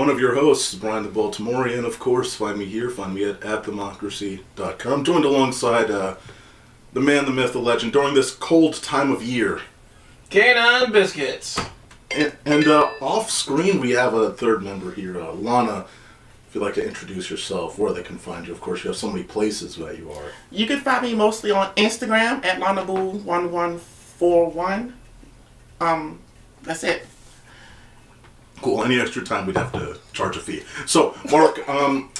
one of your hosts, Bryan the Baltimorean, of course. Find me here. Find me at democracy.com. Joined alongside the man, the myth, the legend during this cold time of year. Canine Biscuits. And off screen, we have a third member here, Lana. If you'd like to introduce yourself, where they can find you. Of course, you have so many places where you are. You can find me mostly on Instagram at LanaBoo1141. That's it. Cool. Any extra time, we'd have to charge a fee. So, Mark,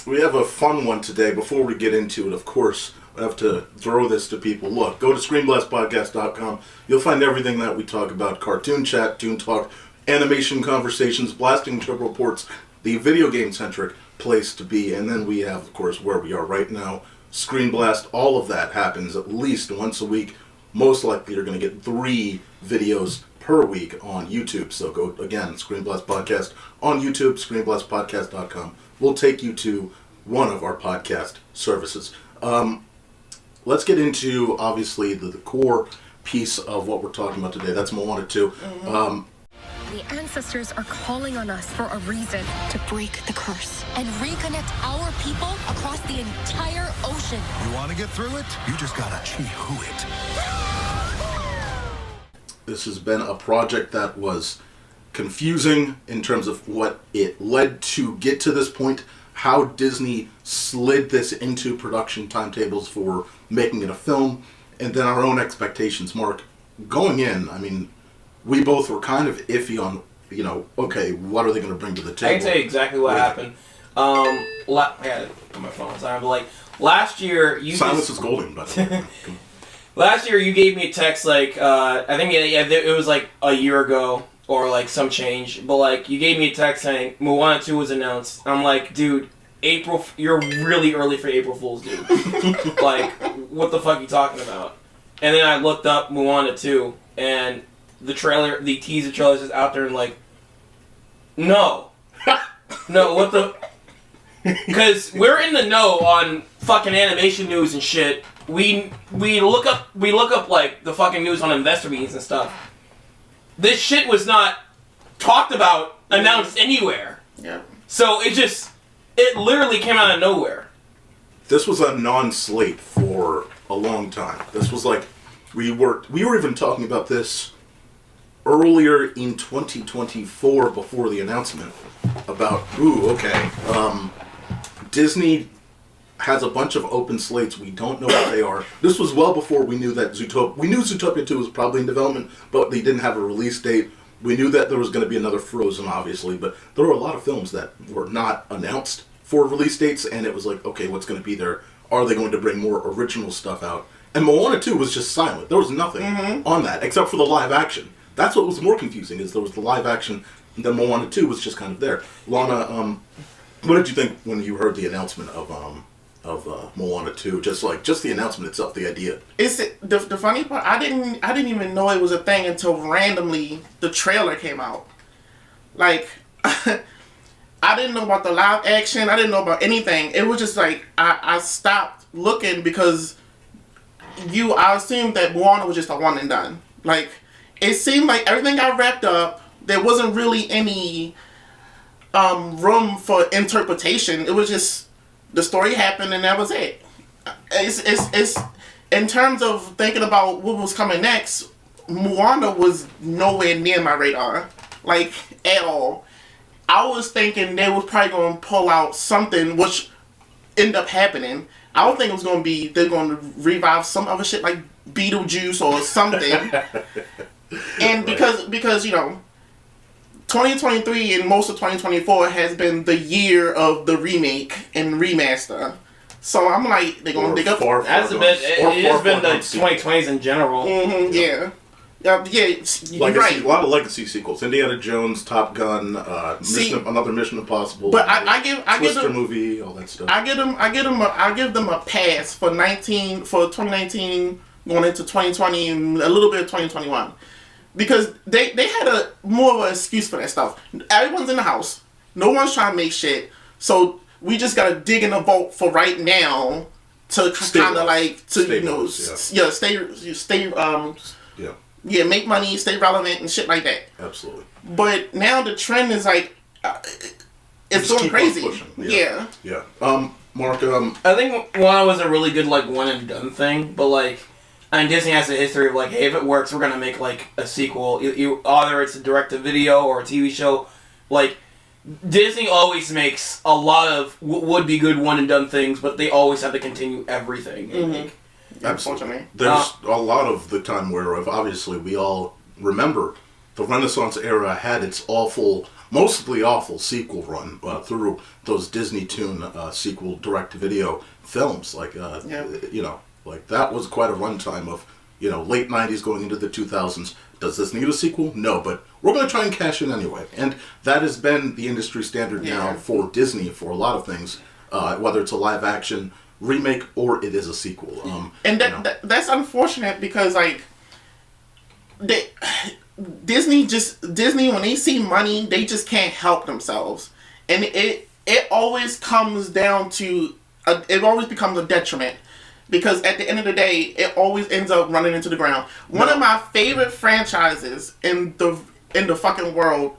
we have a fun one today. Before we get into it, of course, I have to throw this to people. Look, go to ScreenBlastPodcast.com. You'll find everything that we talk about. Cartoon chat, Toon Talk, animation conversations, blasting trip reports, the video game-centric place to be. And then we have, of course, where we are right now, ScreenBlast. All of that happens at least once a week. Most likely you're going to get 3 videos per week on YouTube. So go, again, ScreenBlast Podcast on YouTube, ScreenBlastPodcast.com. We'll take you to one of our podcast services. Let's get into, obviously, the core piece of what we're talking about today. That's Moana 2. The ancestors are calling on us for a reason. To break the curse. And reconnect our people across the entire ocean. You want to get through it? You just gotta chee-hoo it. This has been a project that was confusing in terms of what it led to get to this point, how Disney slid this into production timetables for making it a film, and then our own expectations. Mark, going in, I mean, we both were kind of iffy on, okay, what are they going to bring to the table? I can tell you exactly what happened. I had to put my phone on silent, but last year, Silence is golden, by the way. Last year, you gave me a text, I think it was a year ago, or some change, but you gave me a text saying Moana 2 was announced. I'm like, dude, April, you're really early for April Fool's, dude. What the fuck are you talking about? And then I looked up Moana 2, and the teaser trailer is out there, and no. No, what the... Because we're in the know on fucking animation news and shit. We look up the fucking news on investor meetings and stuff. This shit was not talked about, announced anywhere. Yeah. So it literally came out of nowhere. This was a non-slate for a long time. This was we were even talking about this earlier in 2024 before the announcement about, Disney has a bunch of open slates. We don't know what they are. This was well before we knew that we knew Zootopia 2 was probably in development, but they didn't have a release date. We knew that there was going to be another Frozen, obviously, but there were a lot of films that were not announced for release dates, and it was okay, what's going to be there? Are they going to bring more original stuff out? And Moana 2 was just silent. There was nothing on that, except for the live action. That's what was more confusing, is there was the live action, and then Moana 2 was just kind of there. Lana, what did you think when you heard the announcement of Moana 2? Just the announcement itself, the idea. It's the funny part. I didn't even know it was a thing until randomly the trailer came out. I didn't know about the live action. I didn't know about anything. It was just I stopped looking because I assumed that Moana was just a one and done. It seemed like everything got wrapped up. There wasn't really any room for interpretation. It was just the story happened and that was it. It's in terms of thinking about what was coming next, Moana was nowhere near my radar, at all. I was thinking they was probably going to pull out something, which ended up happening. I don't think it was going to be they're going to revive some other shit like Beetlejuice or something. And because 2023 and most of 2024 has been the year of the remake and remaster. So I'm they're going to dig up. It has been the 2020s in general. Mm-hmm, yeah. Yeah, you're right. A lot of legacy sequels: Indiana Jones, Top Gun, another Mission Impossible. But I give them movie, all that stuff. I give them a pass for 2019 going into 2020 and a little bit of 2021 because they had more of an excuse for that stuff. Everyone's in the house, no one's trying to make shit, so we just gotta dig in the vault for right now to kind of make money, stay relevant and shit like that. Absolutely. But now the trend is it's Just going keep on crazy. pushing. Yeah. Mark, I think Moana was a really good like one and done thing, but like, and Disney has a history of like, hey, if it works, we're gonna make like a sequel. Either it's a direct to video or a TV show. Like, Disney always makes a lot of would be good one and done things, but they always have to continue everything. Unfortunately, there's a lot of the time where obviously we all remember the Renaissance era had its mostly awful sequel run through those Disney Toon sequel direct-to-video films. Like, like that was quite a runtime of, late 90s going into the 2000s. Does this need a sequel? No, but we're going to try and cash in anyway. And that has been the industry standard now for Disney for a lot of things, whether it's a live-action remake or it is a sequel. And that's unfortunate because, like, Disney when they see money, they just can't help themselves, and it always comes down to it always becomes a detriment, because at the end of the day, it always ends up running into the ground. One of my favorite franchises in the fucking world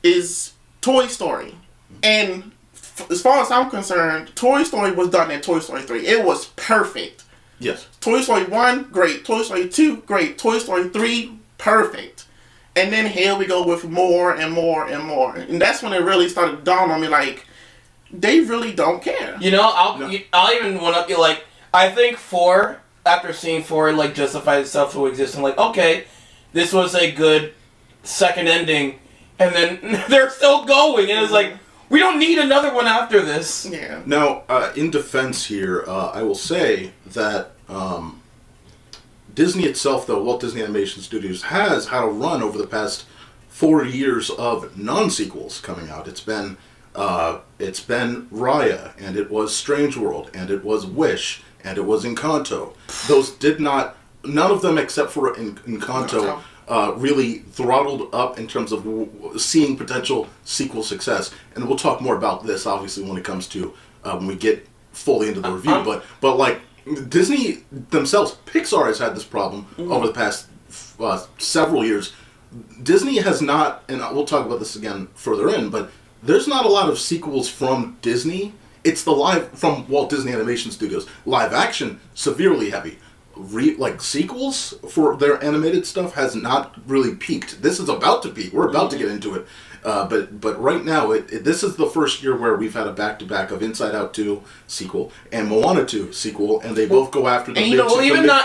is Toy Story, and as far as I'm concerned, Toy Story was done in Toy Story 3. It was perfect. Yes. Toy Story 1, great. Toy Story 2, great. Toy Story 3, perfect. And then here we go with more and more and more. And that's when it really started to dawn on me, like, they really don't care. I'll even one up you, like, I think 4, after seeing 4, it, like, justifies itself to exist. I'm like, okay, this was a good second ending. And then they're still going. And it's like, we don't need another one after this. Yeah. Now, in defense here, I will say that Disney itself, though, Walt Disney Animation Studios, has had a run over the past 4 years of non-sequels coming out. It's been Raya, and it was Strange World, and it was Wish, and it was Encanto. Those none of them except for Encanto, really throttled up in terms of seeing potential sequel success. And we'll talk more about this, obviously, when it comes to when we get fully into the review. But like, Disney themselves, Pixar has had this problem over the past several years. Disney has not, and we'll talk about this again further in, but there's not a lot of sequels from Disney. It's from Walt Disney Animation Studios. Live action, severely heavy. Sequels for their animated stuff has not really peaked. This is about to peak. We're about to get into it. But right now, this is the first year where we've had a back-to-back of Inside Out 2 sequel and Moana 2 sequel, and they both go after the. And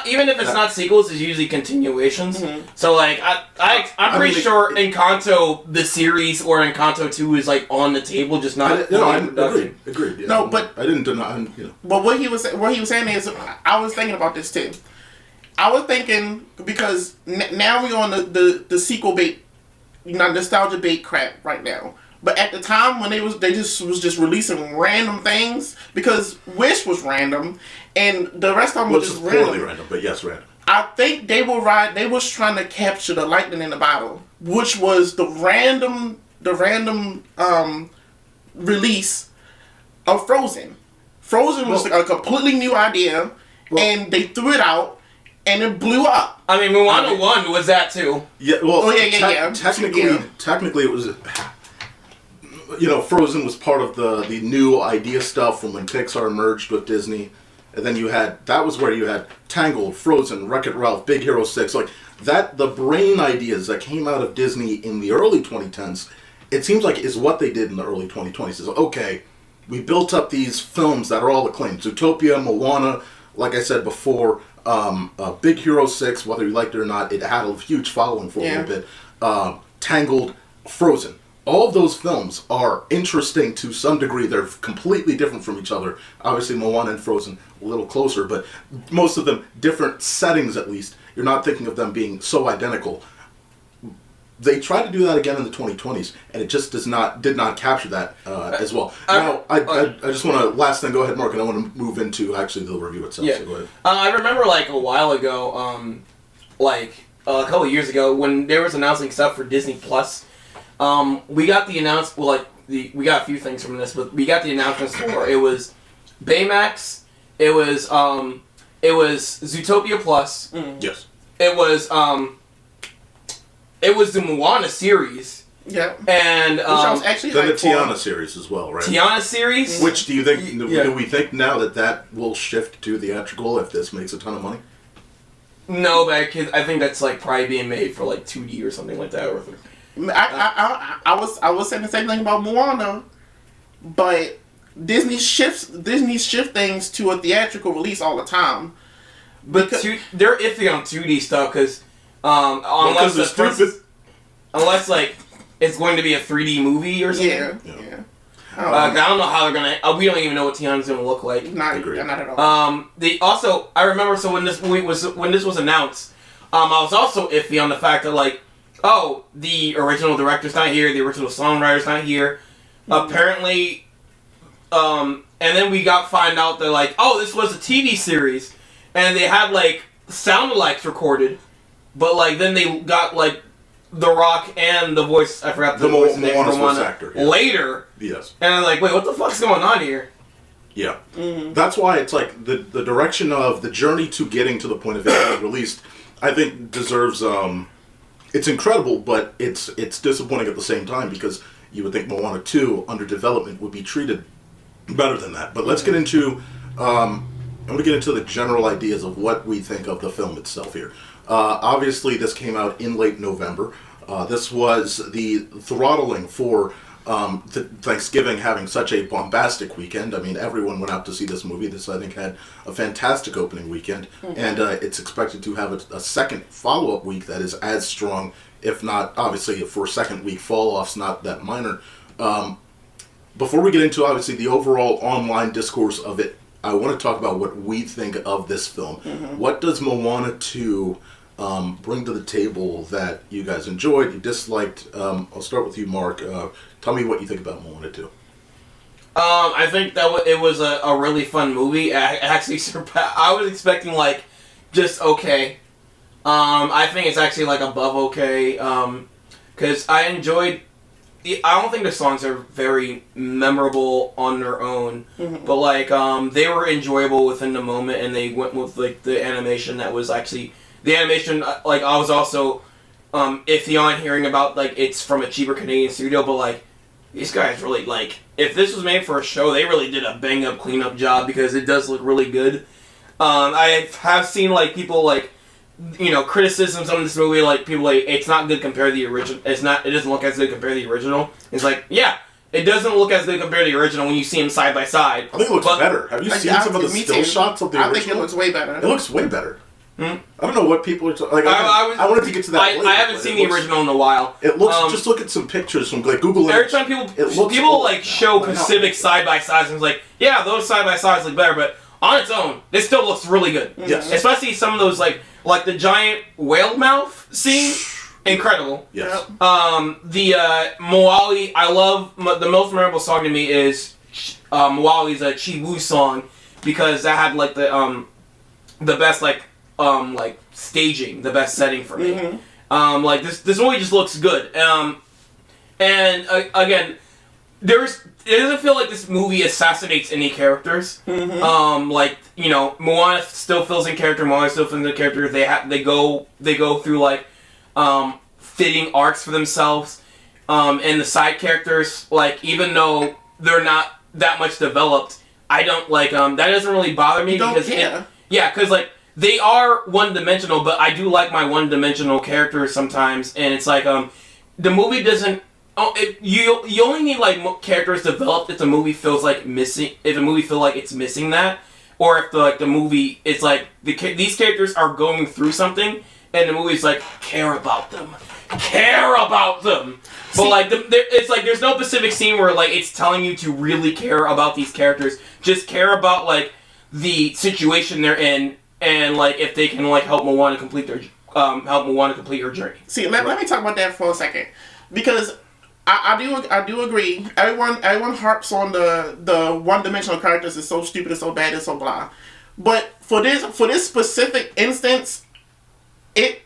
even if it's not sequels, it's usually continuations. So like I'm pretty sure Encanto the series or Encanto 2 is like on the table, just not. Agreed. Yeah. No, but I didn't deny. But what he was saying is, I was thinking about this too. I was thinking, because now we're on the sequel bait, nostalgia bait crap right now. But at the time when they was just releasing random things, because Wish was random, and the rest of them was just random. But yes, random. I think they was trying to capture the lightning in the bottle, which was the random release of Frozen. Frozen was a completely new idea, and they threw it out, and it blew up. I mean, Moana 1 was that too. Yeah, well, yeah. Technically, it was. Frozen was part of the new idea stuff from when Pixar merged with Disney, and then that was where you had Tangled, Frozen, Wreck-It Ralph, Big Hero 6, like that. The brain ideas that came out of Disney in the early 2010s, it seems like is what they did in the early 2020s. Is okay, we built up these films that are all acclaimed: Zootopia, Moana, like I said before. Big Hero 6, whether you liked it or not, it had a huge following for a little bit. Tangled, Frozen. All of those films are interesting to some degree. They're completely different from each other. Obviously, Moana and Frozen a little closer, but most of them different settings at least. You're not thinking of them being so identical. They tried to do that again in the 2020s, and it just did not capture that as well. Now, I just want to, last thing, go ahead, Mark, and I want to move into actually the review itself. Yeah. So go ahead. I remember like a while ago, a couple of years ago, when they was announcing stuff for Disney Plus, we got the announcement, we got a few things from this, but we got the announcements for, it was Baymax, it was Zootopia Plus. Yes. It was the Moana series, Yeah. And Which I was actually then the hyped for. Tiana series as well, right? Tiana series. Which do you think? Yeah. Do we think now that will shift to theatrical if this makes a ton of money? No, but I think that's like probably being made for like 2D or something like that. Or I was saying the same thing about Moana, but Disney shifts things to a theatrical release all the time. but they're iffy on 2D stuff because unless it's stupid. unless like it's going to be a 3D movie or something. Yeah. I don't know how they're gonna. We don't even know what Tiana's gonna look like. Not at all. I remember. So when this was announced, I was also iffy on the fact that like, oh, the original director's not here, the original songwriter's not here. Apparently, and then we find out that like, oh, this was a TV series, and they had like sound alikes recorded, but like then they got like The Rock and the voice. I forgot the voice name from Moana actor later. Yes. And I'm like, wait, what the fuck's going on here? Yeah. That's why it's like the direction of the journey to getting to the point of it being released, I think deserves it's incredible, but it's disappointing at the same time because you would think Moana 2 under development would be treated better than that. But let's get into I'm going to get into the general ideas of what we think of the film itself here. Obviously, this came out in late November. This was the throttling for Thanksgiving having such a bombastic weekend. I mean, everyone went out to see this movie. This, I think, had a fantastic opening weekend. And it's expected to have a second follow-up week that is as strong, if not, obviously, for a second week fall-off's not that minor. Before we get into, obviously, the overall online discourse of it, I want to talk about what we think of this film. What does Moana 2 bring to the table that you guys enjoyed, you disliked? I'll start with you, Mark. Tell me what you think about Moana 2. I think that it was a really fun movie. Actually, I was expecting like just okay. I think it's actually like above okay. Because I enjoyed. I don't think the songs are very memorable on their own, but like they were enjoyable within the moment, and they went with like the animation that was actually the animation. Like I was also iffy on hearing about like it's from a cheaper Canadian studio, but like these guys really like if this was made for a show, they really did a bang up cleanup job because it does look really good. I have seen like people like. Criticisms on this movie, like people like it's not good compared to the original. It doesn't look as good compared to the original. It's like, yeah, it doesn't look as good compared to the original when you see them side by side. I think it looks better. Have you seen some of the still shots of the original? I think it looks way better. It looks way better. I don't know what people are talking. Like, I wanted to get to that. I haven't seen the original in a while. It looks. Just look at some pictures from like Google. Every time people like show Pacific side by sides, and it's like, yeah, those side by sides look better, but on its own, this still looks really good. Yes, especially some of those like the giant whale mouth scene, incredible. Yes. The Moali, I love the most memorable song to me is Moali's Chi Wu song because that had like the best like staging, the best setting for me. Like this movie just looks good. And again, it doesn't feel like this movie assassinates any characters. Moana still feels in character. Moana still feels in character. They go through like fitting arcs for themselves. And the side characters, like even though they're not that much developed, I don't like that doesn't really bother me because because like they are one-dimensional, but I do like my one-dimensional characters sometimes, and it's like the movie doesn't. You only need like characters developed if the movie feels like missing. If the movie feels like it's missing that, or if the movie it's like these characters are going through something, and the movie's like care about them. But like it's like there's no specific scene where like it's telling you to really care about these characters. Just care about like the situation they're in, and like if they can like help Moana complete her journey. See, let me talk about that for a second because. I do agree. Everyone harps on the one-dimensional characters is so stupid, it's so bad, it's so blah. But for this specific instance, it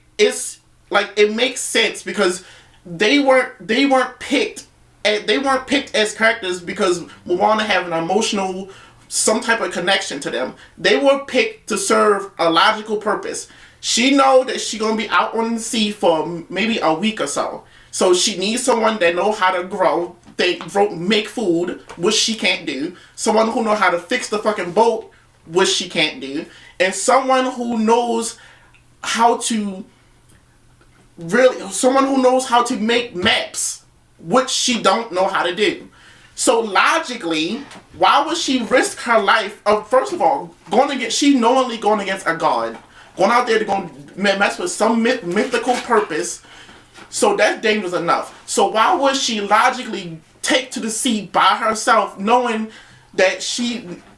makes sense because they weren't picked as characters because Moana have an emotional some type of connection to them. They were picked to serve a logical purpose. She know that she gonna be out on the sea for maybe a week or so. So she needs someone that know how to grow, make food, which she can't do. Someone who know how to fix the fucking boat, which she can't do. And someone who knows how to make maps, which she don't know how to do. So logically, why would she risk her life of, first of all, she knowingly going against a god, going out there to go mess with some mythical purpose. So that's dangerous enough. So why would she logically take to the sea by herself, knowing that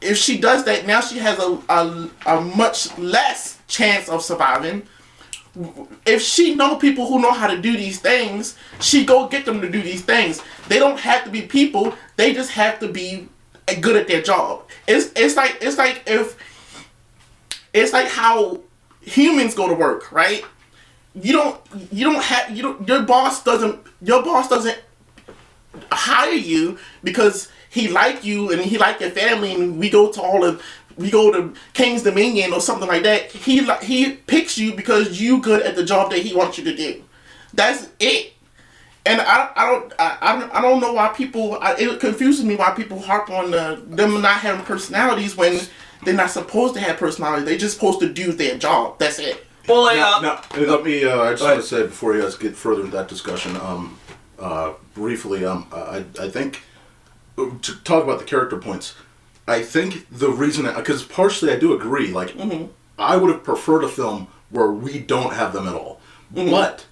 if she does that, now she has a much less chance of surviving? If she know people who know how to do these things, she go get them to do these things. They don't have to be people. They just have to be good at their job. It's like how humans go to work, right? Your boss doesn't hire you because he like you and he like your family, and we go to King's Dominion or something like that. He picks you because you good at the job that he wants you to do. That's it. And I don't know why people. It confuses me why people harp on them not having personalities when they're not supposed to have personality. They're just supposed to do their job. That's it. Well, now, let me. I just want to say before you guys get further into that discussion, briefly, I think to talk about the character points. I think the reason, because partially I do agree. Like, I would have preferred a film where we don't have them at all, but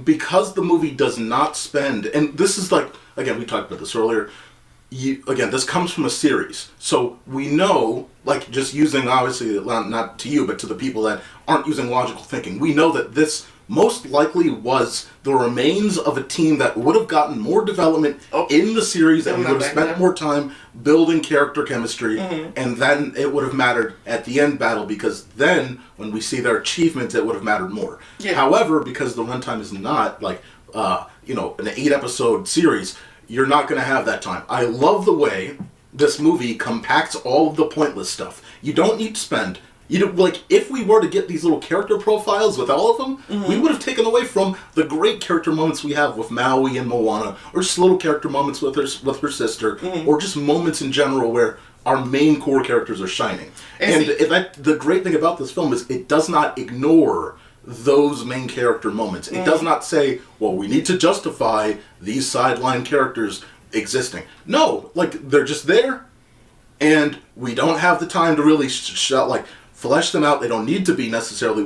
because the movie does not spend, and this is like, again, we talked about this earlier. This comes from a series, so we know, like, just using, obviously, not to you, but to the people that aren't using logical thinking, we know that this most likely was the remains of a team that would have gotten more development in the series, and we would have spent more time building character chemistry, and then it would have mattered at the end battle, because then, when we see their achievements, it would have mattered more. Yeah. However, because the runtime is not, like, an 8-episode series, you're not going to have that time. I love the way this movie compacts all of the pointless stuff. You don't need to spend... if we were to get these little character profiles with all of them, we would have taken away from the great character moments we have with Maui and Moana, or just little character moments with her sister, or just moments in general where our main core characters are shining. And the great thing about this film is it does not ignore those main character moments. It does not say, well, we need to justify these sideline characters existing. No, like, they're just there, and we don't have the time to really flesh them out. They don't need to be necessarily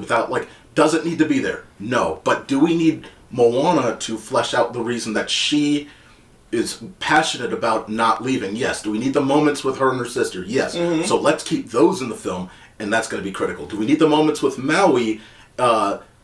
does it need to be there? No. But do we need Moana to flesh out the reason that she is passionate about not leaving? Yes. Do we need the moments with her and her sister? Yes. So let's keep those in the film, and that's going to be critical. Do we need the moments with Maui,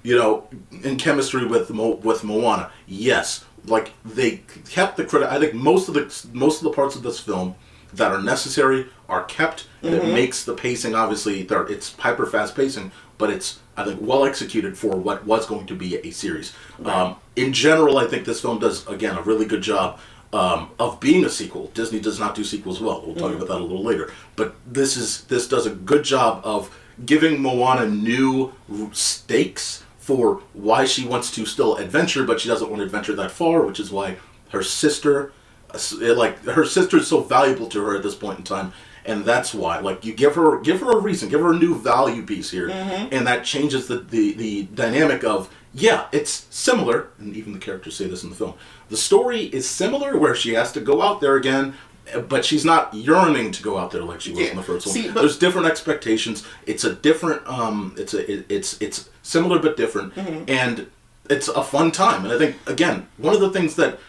in chemistry with Moana? Yes. Like, they kept the credit. I think most of the parts of this film that are necessary are kept, and it makes the pacing, obviously, it's hyper fast pacing, but it's, I think, well executed for what was going to be a series. Right. In general, I think this film does, again, a really good job of being a sequel. Disney does not do sequels well. We'll talk about that a little later. But this does a good job of giving Moana new stakes for why she wants to still adventure, but she doesn't want to adventure that far, which is why her sister is so valuable to her at this point in time, and that's why, you give her a reason, give her a new value piece here, and that changes the dynamic of, it's similar, and even the characters say this in the film. The story is similar, where she has to go out there again, but she's not yearning to go out there like she was in the first one. There's different expectations. It's a different. It's similar but different, and it's a fun time. And I think, again, one of the things that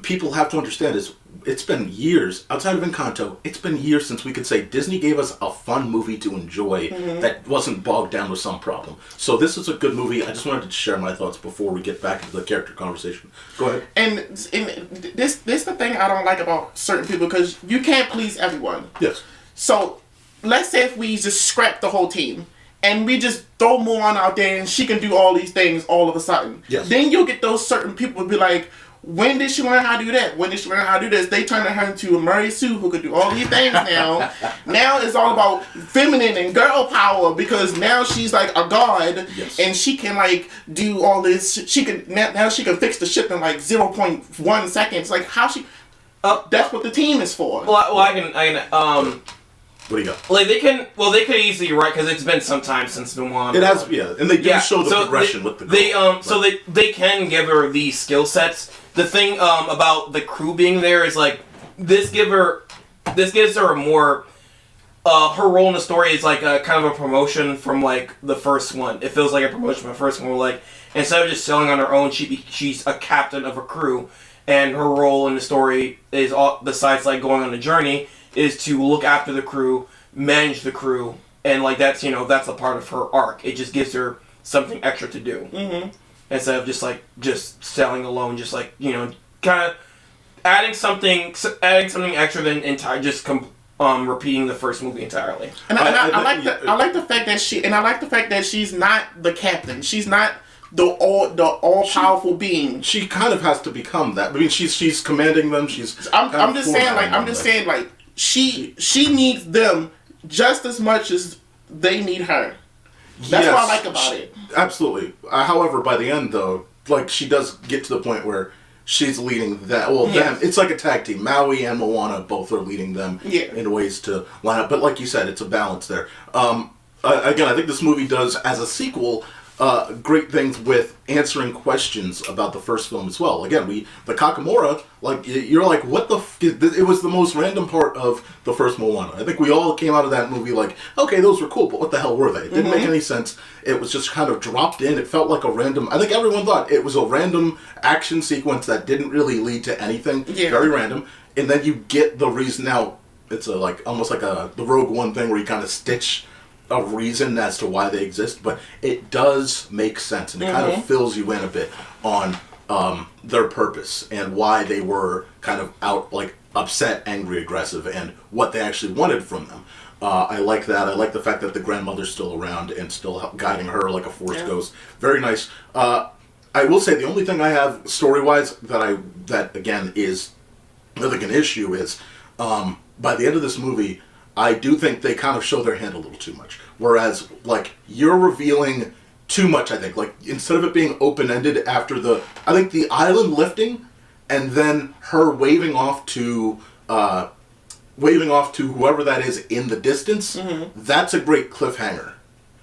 people have to understand is it's been years, outside of Encanto, it's been years since we could say Disney gave us a fun movie to enjoy that wasn't bogged down with some problem. So this is a good movie. I just wanted to share my thoughts before we get back into the character conversation. Go ahead. And this the thing I don't like about certain people, because you can't please everyone. Yes. So let's say if we just scrap the whole team, and we just throw Moana out there and she can do all these things all of a sudden. Yes. Then you'll get those certain people who be like, When did she learn how to do that? When did she learn how to do this? They turned her into a Mary Sue who could do all these things now. Now it's all about feminine and girl power because now she's like a god and she can like do all this. She can now she can fix the ship in like 0.1 seconds. Like how she? That's what the team is for. Well, I can. What do you got? Like they could easily write because it's been some time since Moana. It has, and they do show the progression with the girl. So they can give her these skill sets. The thing about the crew being there is like this gives her a more her role in the story is like a kind of a promotion from like the first one. It feels like a promotion from the first one. Where like instead of just sailing on her own, she's a captain of a crew, and her role in the story is besides like going on a journey is to look after the crew, manage the crew, and like that's a part of her arc. It just gives her something extra to do instead of just sailing alone. Just like kind of adding something extra than repeating the first movie entirely. And I like the fact that she's not the captain. She's not the all powerful being. She kind of has to become that. I mean, she's commanding them. I'm just saying like she needs them just as much as they need her. That's what I like about it. Absolutely. However, by the end though, like she does get to the point where she's leading that. Well, them. It's like a tag team. Maui and Moana both are leading them in ways to line up. But like you said, it's a balance there. Again, I think this movie does as a sequel. Great things with answering questions about the first film as well. Again, the Kakamora, like, you're like, what the it was the most random part of the first Moana. I think we all came out of that movie like, okay, those were cool, but what the hell were they? It didn't make any sense. It was just kind of dropped in. It felt like a random, I think everyone thought it was a random action sequence that didn't really lead to anything. Very random. And then you get the reason. Now, it's almost like the Rogue One thing where you kind of stitch a reason as to why they exist, but it does make sense, and it kind of fills you in a bit on their purpose and why they were kind of out, like, upset, angry, aggressive, and what they actually wanted from them. I like that. I like the fact that the grandmother's still around and still guiding her like a force ghost. Very nice. I will say the only thing I have story-wise that again is like an issue is by the end of this movie, I do think they kind of show their hand a little too much. Whereas, like, you're revealing too much, I think. Like, instead of it being open-ended after I think the island lifting, and then her waving off to whoever that is in the distance, that's a great cliffhanger.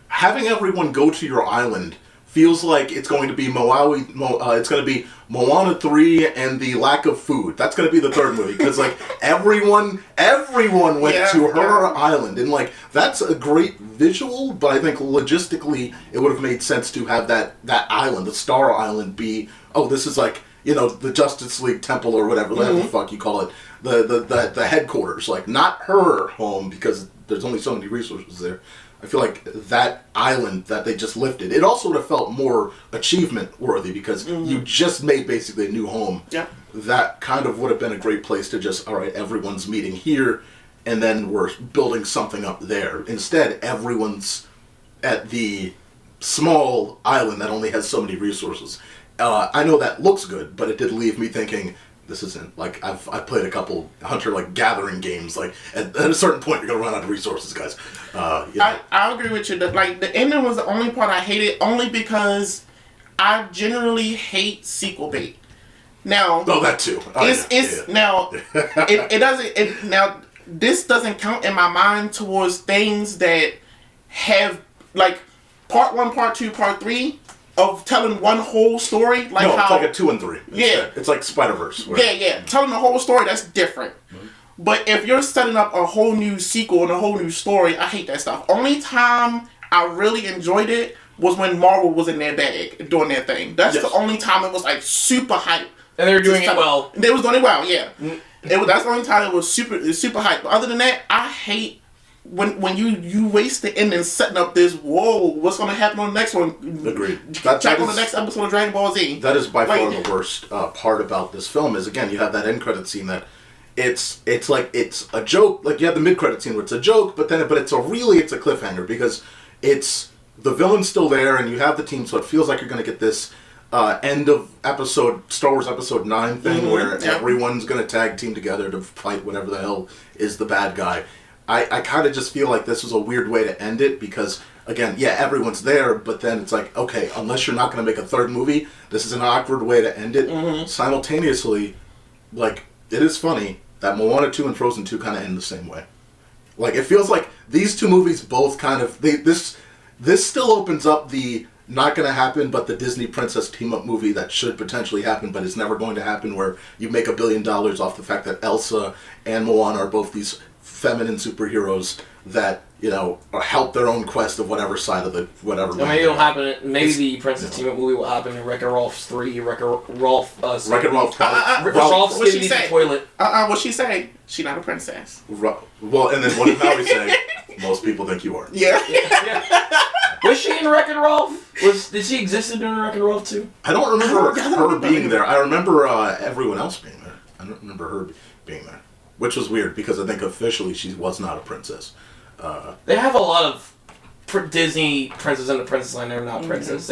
Having everyone go to your island feels like it's going to be it's going to be Moana 3 and the lack of food. That's going to be the third movie because like everyone went to her island, and like that's a great visual. But I think logistically it would have made sense to have that island, the Star Island, be this is like the Justice League Temple or whatever the fuck you call it, the headquarters, like not her home because there's only so many resources there. I feel like that island that they just lifted, it also would have felt more achievement worthy because you just made basically a new home. Yeah. That kind of would have been a great place to just, all right, everyone's meeting here and then we're building something up there. Instead, everyone's at the small island that only has so many resources. I know that looks good, but it did leave me thinking, this isn't, like, I've played a couple Hunter, like, gathering games, like, at a certain point you're going to run out of resources, guys. I agree with you. Like, the ending was the only part I hated, only because I generally hate sequel bait. Now... Oh, that too. Now, now, this doesn't count in my mind towards things that have, like, part 1, part 2, part 3... of telling one whole story, like it's like a 2 and 3. It's like Spider-Verse. Telling the whole story, that's different. But if you're setting up a whole new sequel and a whole new story, I hate that stuff. Only time I really enjoyed it was when Marvel was in their bag doing their thing. That's the only time it was like super hype. And they were doing it well. They was doing it well, yeah. That's the only time it was super hype. But other than that, I hate when you waste the ending setting up this, what's going to happen on the next one? Agreed. Check on the next episode of Dragon Ball Z. That is by far the worst part about this film is, again, you have that end credit scene that it's like, it's a joke. Like, you have the mid-credit scene where it's a joke, but it's a cliffhanger because it's, the villain's still there and you have the team, so it feels like you're going to get this end of Star Wars Episode 9 thing where everyone's going to tag team together to fight whatever the hell is the bad guy. I kind of just feel like this was a weird way to end it because, again, yeah, everyone's there, but then it's like, okay, unless you're not going to make a third movie, this is an awkward way to end it. Simultaneously, like, it is funny that Moana 2 and Frozen 2 kind of end the same way. Like, it feels like these two movies both kind of... This still opens up the not going to happen, but the Disney princess team-up movie that should potentially happen, but is never going to happen, where you make $1 billion off the fact that Elsa and Moana are both these feminine superheroes that, you know, help their own quest of whatever side of the... whatever. So maybe it'll happen... Maybe the princess team-up movie will happen in Wreck-It Ralph 3, Wreck-It Ralph... Ralph's Ralph's in the toilet. What'd she say? She not a princess. Well, and then what did Maui say? Most people think you are. Yeah. Was she in Wreck-It Ralph? Did she exist in Wreck-It Ralph too? I don't remember her being there. I remember everyone else being there. I don't remember her being there. Which was weird, because I think officially she was not a princess. They have a lot of Disney princesses in the princess line that are not princesses.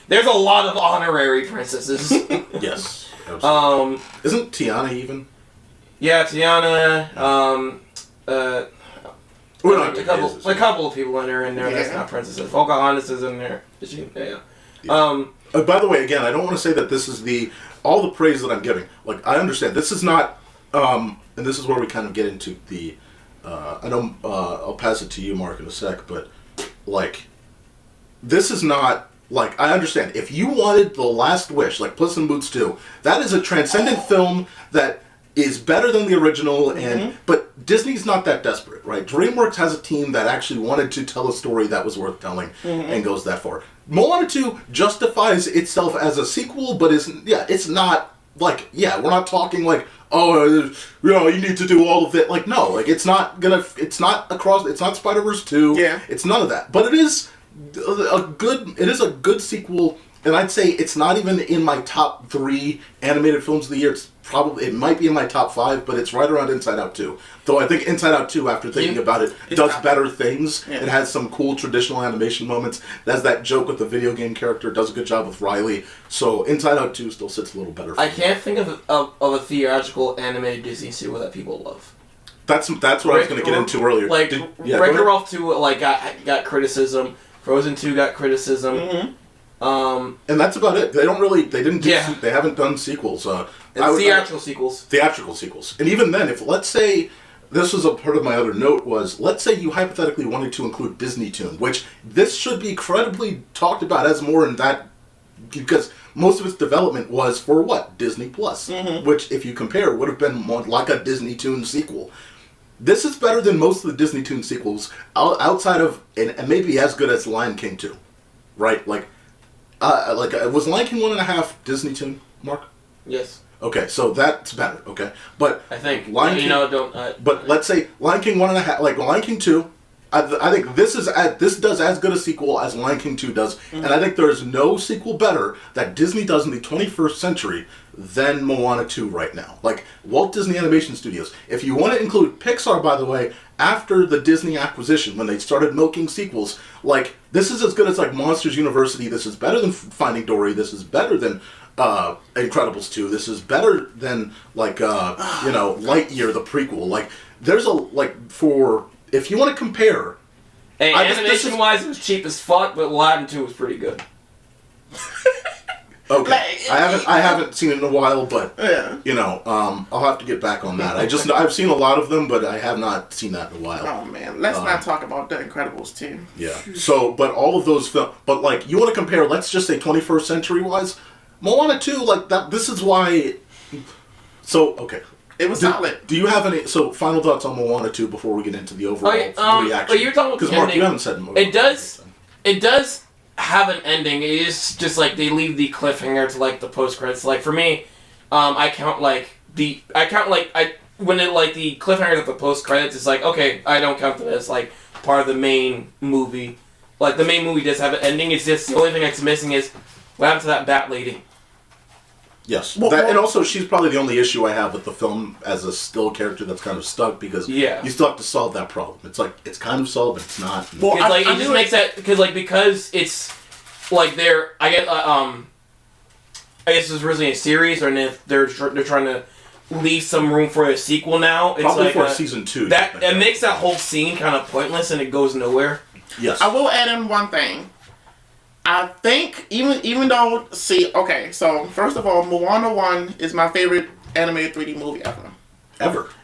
There's a lot of honorary princesses. Yes. Absolutely. Isn't Tiana even? Yeah, Tiana. A couple of people in there that's not princesses. Pocahontas is in there. Is she? Yeah. By the way, again, I don't want to say that this is all the praise that I'm giving. Like, I understand this is not, and this is where we kind of get into the. I know I'll pass it to you, Mark, in a sec, but like, this is not. Like, I understand if you wanted The Last Wish, like Puss in Boots 2, that is a transcendent film that is better than the original, but Disney's not that desperate, right? DreamWorks has a team that actually wanted to tell a story that was worth telling and goes that far. Moana 2 justifies itself as a sequel, but it's not like, we're not talking like, oh, you know, you need to do all of it. Like, no, like, it's not Spider-Verse 2. Yeah. It's none of that. But it is a good sequel. And I'd say it's not even in my top 3 animated films of the year. It might be in my top 5, but it's right around Inside Out 2. Though I think Inside Out 2, after thinking about it, does better things. Yeah. It has some cool traditional animation moments. It has that joke with the video game character. It does a good job with Riley. So Inside Out 2 still sits a little better for me. I can't think of a theatrical animated Disney sequel that people love. That's what I was going to get into earlier. Like, Wreck-It Ralph 2 got criticism. Frozen 2 got criticism. And that's about it. They haven't done sequels. Theatrical sequels. And even then, let's say, this was a part of my other note was, let's say you hypothetically wanted to include Disney Toon, which this should be credibly talked about as more in that, because most of its development was for what? Disney Plus, which if you compare would have been more like a Disney Toon sequel. This is better than most of the Disney Toon sequels outside of, and maybe as good as Lion King 2, right? Like, was Lion King 1.5 Disney Toon, Mark? Yes. Okay, so that's better. Okay, but I think Lion King. But let's say Lion King 1.5, like Lion King 2. I think this does as good a sequel as Lion King 2 does, and I think there is no sequel better that Disney does in the 21st century than Moana 2 right now. Like, Walt Disney Animation Studios. If you want to include Pixar, by the way, after the Disney acquisition, when they started milking sequels, like, this is as good as, like, Monsters University. This is better than Finding Dory. This is better than Incredibles 2. This is better than, like, Lightyear, the prequel. Like, there's if you want to compare... Hey, animation-wise, it was cheap as fuck, but Aladdin 2 was pretty good. Okay, I haven't seen it in a while, but I'll have to get back on that. I've seen a lot of them, but I have not seen that in a while. Oh man, let's not talk about The Incredibles 2. Yeah. So, but all of those films, but like you want to compare, let's just say 21st century wise, Moana 2, like that. This is why. So okay. It was solid. Do you have any final thoughts on Moana 2 before we get into the overall reaction? But you're talking about because Mark, you haven't said Moana. It does have an ending. It is just like they leave the cliffhanger to like the post credits. Like for me, when the cliffhanger at the post credits is like, okay, I don't count that as like part of the main movie. Like the main movie does have an ending. It's just the only thing that's missing is what happened to that bat lady. Yes, and also she's probably the only issue I have with the film as a still character that's kind of stuck because you still have to solve that problem. It's like it's kind of solved, but it's not. Well, it just makes that because it's like they're I guess it's originally a series, or if they're trying to leave some room for a sequel now. It's Probably like for season 2. That it makes that whole scene kind of pointless and it goes nowhere. Yes. I will add in one thing. I think even though so first of all, Moana 1 is my favorite animated 3D movie ever.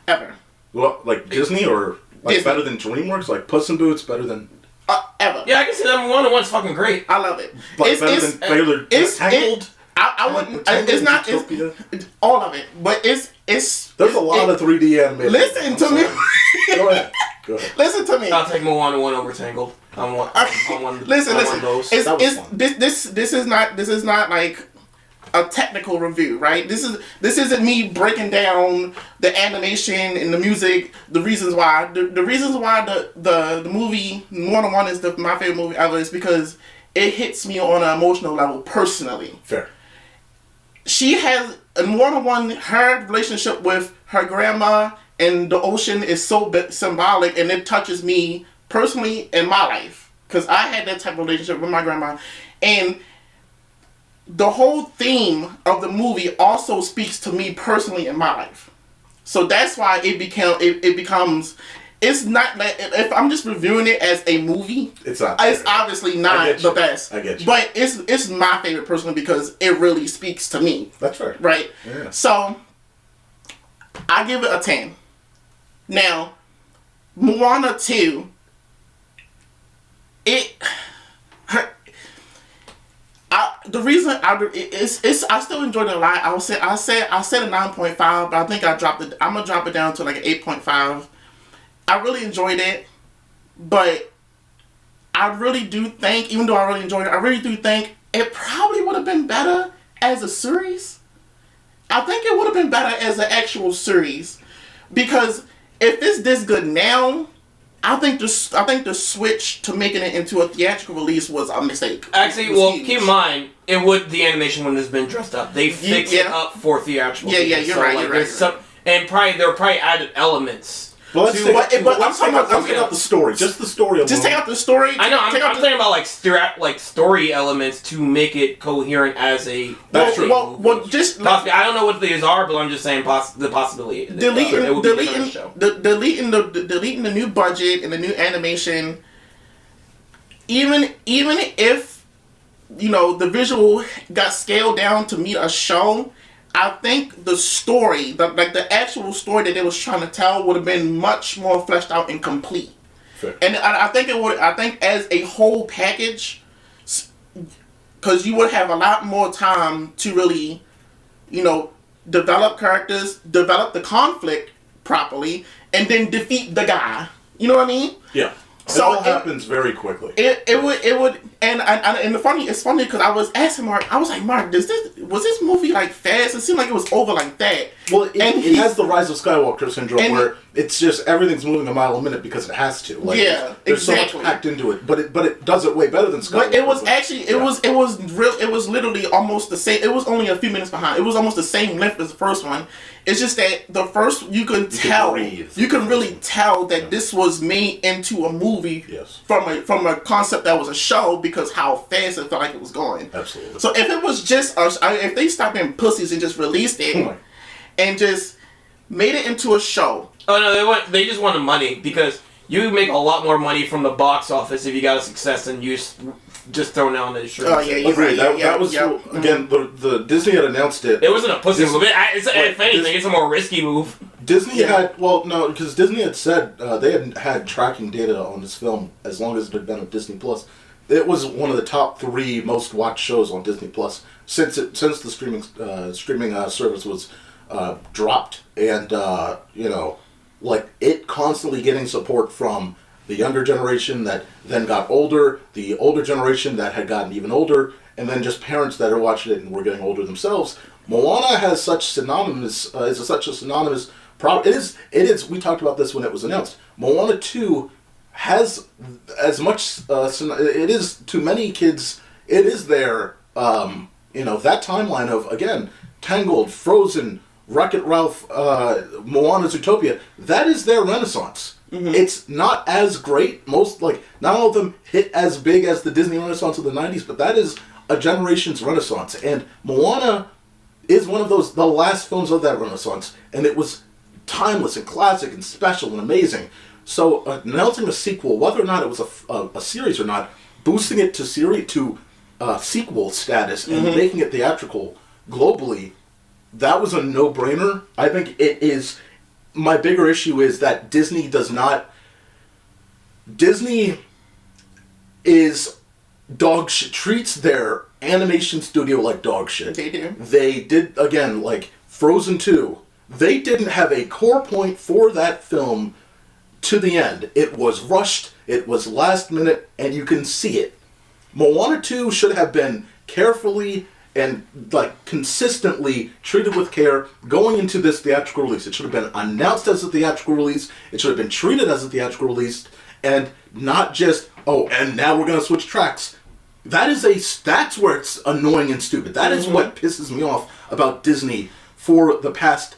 Ever. Well, like Disney or like Disney. better than DreamWorks? Like Puss in Boots better than Ever. Yeah, I can see that Moana 1's fucking great. I love it. like better than Tangled? I wouldn't. Tangled, It's not. Zootopia? It's all of it, but it's. There's a lot of 3D animation. Listen to me. Go ahead. Listen to me. I'll take Moana 1 over Tangled. I'm one Listen. of those. That was fun. This is not like a technical review, right? This isn't me breaking down the animation and the music, the reasons why. The reasons why the movie Moana 1 is my favorite movie ever is because it hits me on an emotional level personally. Fair. She has in Moana 1, her relationship with her grandma and the ocean is so symbolic, and it touches me personally in my life because I had that type of relationship with my grandma, and the whole theme of the movie also speaks to me personally in my life. So that's why it becomes. It's not like if I'm just reviewing it as a movie. It's not. It's obviously not the best. I get you. But it's my favorite personally because it really speaks to me. That's right. Right. Yeah. So I give it a 10. Now, Moana 2. I still enjoyed it a lot. I said a 9.5, but I think I dropped it. I'm gonna drop it down to like an 8.5. I really enjoyed it, but I really do think, even though I really enjoyed it, I really do think it probably would have been better as a series. I think it would have been better as an actual series, because if it's this good now, I think the switch to making it into a theatrical release was a mistake. Actually, well, huge. Keep in mind, the animation wouldn't have been dressed up. They fixed it up for theatrical. Yeah, you're right. And there are probably added elements. But let's take out the story. Just the story alone. Just take out the story. I know. I'm thinking about like story elements to make it coherent as a. That's true. Well, just possibly, I don't know what these are, but I'm just saying the possibility. Deleting the new budget and the new animation. Even if the visual got scaled down to meet a show, I think the story, the actual story that they was trying to tell, would have been much more fleshed out and complete. Fair. And I think it would. I think as a whole package, because you would have a lot more time to really, develop characters, develop the conflict properly, and then defeat the guy. You know what I mean? Yeah. So it all happens very quickly. It would, and it's funny because I was asking Mark. I was like, Mark, was this movie like fast? It seemed like it was over like that. Well, it has the Rise of Skywalker syndrome, where it's just everything's moving a mile a minute because it has to. Like, there's so much packed into it, but it does it way better than Skywalker. But it was actually it was literally almost the same. It was only a few minutes behind. It was almost the same length as the first one. It's just that the first you can really tell that this was made into a movie from a concept that was a show because how fast it felt like it was going. Absolutely. So if it was just if they stopped being pussies and just released it and just made it into a show. Oh no, they just wanted money, because you make a lot more money from the box office if you got a success than you just throwing out on the street. Oh yeah, you're right. That was again the Disney had announced it. It wasn't a pussy move. If anything, it's a more risky move. Disney had because Disney had said they had tracking data on this film as long as it had been on Disney Plus. It was one of the top 3 most watched shows on Disney Plus since the streaming service was dropped, and like it constantly getting support from the younger generation that then got older, the older generation that had gotten even older, and then just parents that are watching it and were getting older themselves. Moana has such a synonymous problem. It is. We talked about this when it was announced. Moana 2 has as much. It is to many kids. It is their. That timeline of again Tangled, Frozen, Wreck-It Ralph, Moana, Zootopia. That is their renaissance. It's not as great. Not all of them hit as big as the Disney Renaissance of the 90s, but that is a generation's renaissance. And Moana is one of the last films of that renaissance. And it was timeless and classic and special and amazing. So announcing a sequel, whether or not it was a series or not, boosting it to sequel status and making it theatrical globally, that was a no-brainer. I think it is. My bigger issue is that Disney is dog shit, treats their animation studio like dog shit. They do. They did, again, like Frozen 2. They didn't have a core point for that film to the end. It was rushed, it was last minute, and you can see it. Moana 2 should have been carefully and consistently treated with care going into this theatrical release. It should have been announced as a theatrical release. It should have been treated as a theatrical release, and not just, and now we're going to switch tracks. That's where it's annoying and stupid. That is what pisses me off about Disney for the past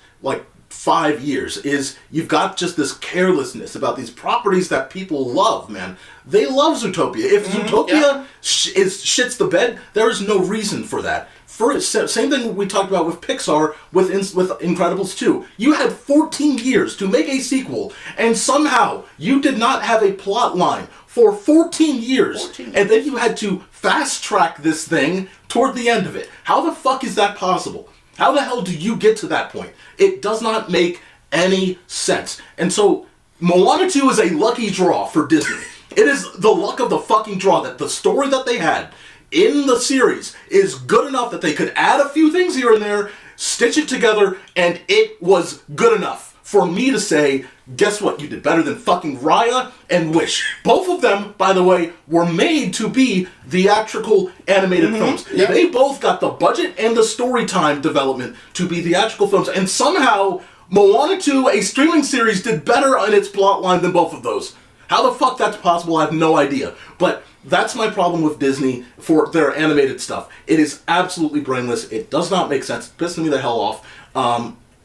5 years, is you've got just this carelessness about these properties that people love, man. They love Zootopia. If Zootopia shits the bed, there is no reason for that. Same thing we talked about with Pixar, with Incredibles 2. You had 14 years to make a sequel, and somehow you did not have a plot line for 14 years. And then you had to fast-track this thing toward the end of it. How the fuck is that possible? How the hell do you get to that point? It does not make any sense. And so, Moana 2 is a lucky draw for Disney. It is the luck of the fucking draw that the story that they had in the series is good enough that they could add a few things here and there, stitch it together, and it was good enough for me to say, guess what? You did better than fucking Raya and Wish. Both of them, by the way, were made to be theatrical animated films. Yep. They both got the budget and the story time development to be theatrical films, and somehow Moana 2, a streaming series, did better on its plotline than both of those. How the fuck that's possible, I have no idea. But that's my problem with Disney for their animated stuff. It is absolutely brainless. It does not make sense. It's pissing me the hell off.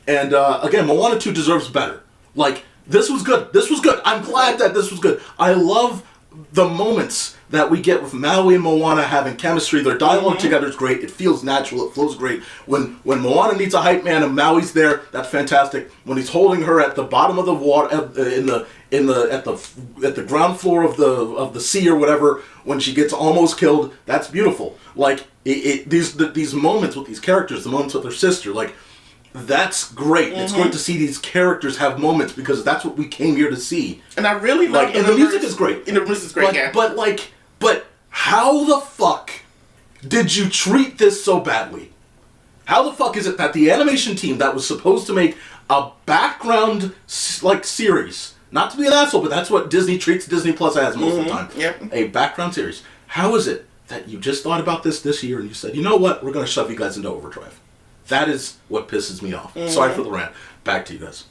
Again, Moana 2 deserves better. This was good. This was good. I'm glad that this was good. I love the moments that we get with Maui and Moana having chemistry. Their dialogue together is great. It feels natural. It flows great. When Moana needs a hype man and Maui's there, that's fantastic. When he's holding her at the bottom of the water, at the ground floor of the sea or whatever, when she gets almost killed, that's beautiful. These moments with these characters, the moments with her sister, that's great. It's great to see these characters have moments because that's what we came here to see. And I really like and the music is great. And the music is great, yeah. But how the fuck did you treat this so badly? How the fuck is it that the animation team that was supposed to make a background series, not to be an asshole, but that's what Disney treats Disney Plus as most of the time. Yep. A background series. How is it that you just thought about this year and you said, you know what, we're going to shove you guys into overdrive? That is what pisses me off. Sorry for the rant. Back to you guys.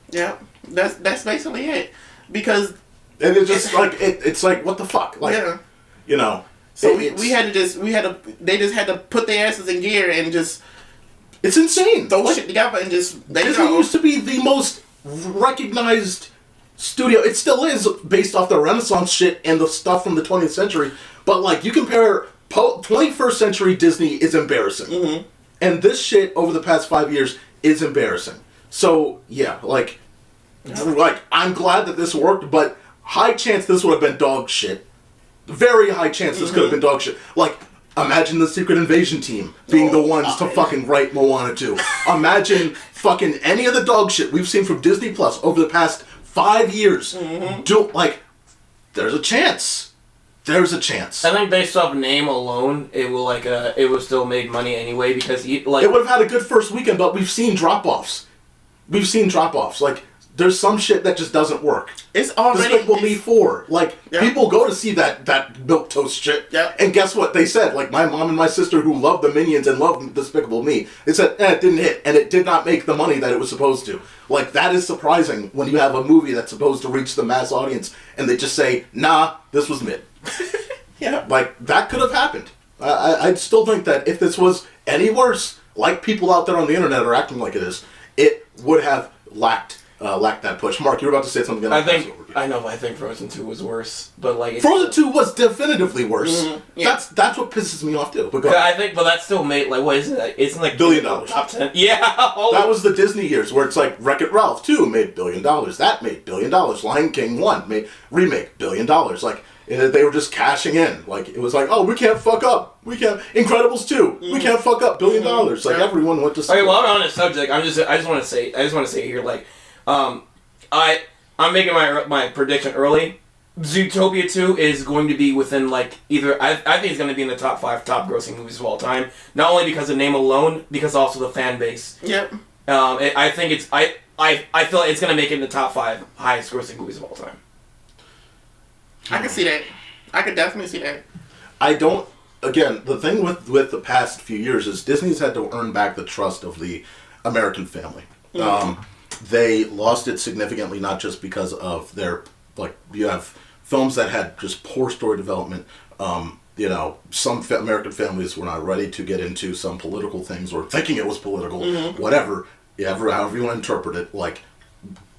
Yeah, that's basically it. Because and it's just it's like what the fuck? You know. So they just had to put their asses in gear and just. It's insane. Throw shit together and just. Disney used to be the most recognized studio. It still is based off the Renaissance shit and the stuff from the 20th century. But you compare 21st century Disney is embarrassing. And this shit over the past 5 years is embarrassing. So, yeah, I'm glad that this worked, but high chance this would have been dog shit. Very high chance this could have been dog shit. Imagine the Secret Invasion team being the ones to fucking write Moana 2. Imagine fucking any of the dog shit we've seen from Disney Plus over the past 5 years. There's a chance. There's a chance. I think based off name alone, it will still make money anyway because it would have had a good first weekend, but we've seen drop-offs. There's some shit that just doesn't work. It's already Despicable Me 4. People go to see that milquetoast shit. Yeah. And guess what? They said, my mom and my sister who loved the Minions and loved Despicable Me, they said, it didn't hit, and it did not make the money that it was supposed to. That is surprising when you have a movie that's supposed to reach the mass audience, and they just say, nah, this was mid. Yeah. That could have happened. I'd still think that if this was any worse, like people out there on the internet are acting like it is, it would have lacked lacked that push. Mark, you were about to say something. I think Frozen 2 was worse, but like Frozen 2 was definitively worse. Yeah. That's what pisses me off too. But that still made like what is it? It's like $1 billion. top 10. Yeah, that was the Disney years where it's like Wreck-It Ralph 2 made $1 billion. That made $1 billion. Lion King 1 made remake $1 billion. Like they were just cashing in. Like it was like, oh, we can't fuck up. We can't. Incredibles 2. We can't fuck up $1 billion. Like everyone went to. Okay, well, on this subject, I just want to say here, like, I'm making my prediction early. Zootopia 2 is going to be within like either I think it's going to be in the top 5 top grossing movies of all time. Not only because of name alone, because also the fan base. Yep. I think it's I feel like it's going to make it in the top 5 highest grossing movies of all time. I can see that. I could definitely see that. I don't. Again, the thing with the past few years is Disney's had to earn back the trust of the American family. They lost it significantly, not just because of their, like, you have films that had just poor story development. You know, some American families were not ready to get into some political things or thinking it was political, whatever, however you want to interpret it. Like,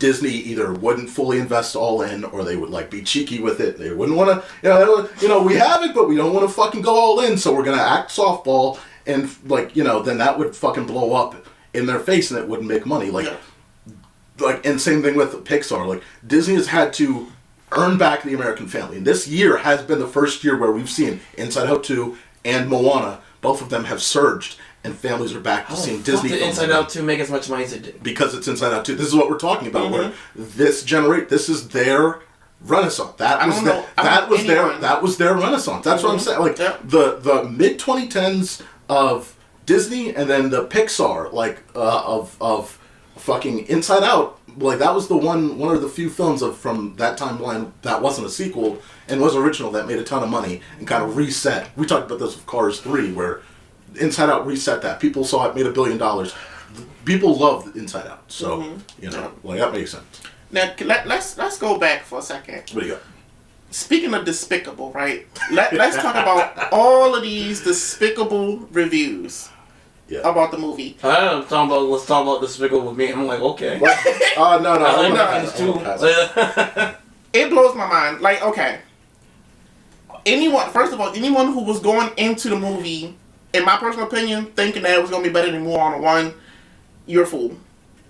Disney either wouldn't fully invest all in, or they would like be cheeky with it. They wouldn't want to, we have it, but we don't want to fucking go all in, so we're gonna act softball, and like, then that would fucking blow up in their face, and it wouldn't make money. And same thing with Pixar. Like Disney has had to earn back the American family, and this year has been the first year where we've seen Inside Out 2 and Moana. Both of them have surged. And families are back to seeing Disney films. Inside Out 2 make as much money as it did? Because it's Inside Out 2. This is what we're talking about. Where this is their renaissance. That was their renaissance. That's what I'm saying. Like the mid 2010s of Disney, and then the Pixar, like of fucking Inside Out. Like that was the one of the few films from that timeline that wasn't a sequel and was original, that made a ton of money and kind of reset. We talked about this with Cars 3, where Inside Out reset that. People saw it, made $1 billion. People loved Inside Out, so like that makes sense. Now let's go back for a second. What do you got? Speaking of despicable, right? Let's talk about all of these despicable reviews about the movie. Let's talk about Despicable Me. I'm like, okay. No. It blows my mind. Like, okay. First of all, anyone who was going into the movie, in my personal opinion, thinking that it was going to be better than Moana 1, you're a fool.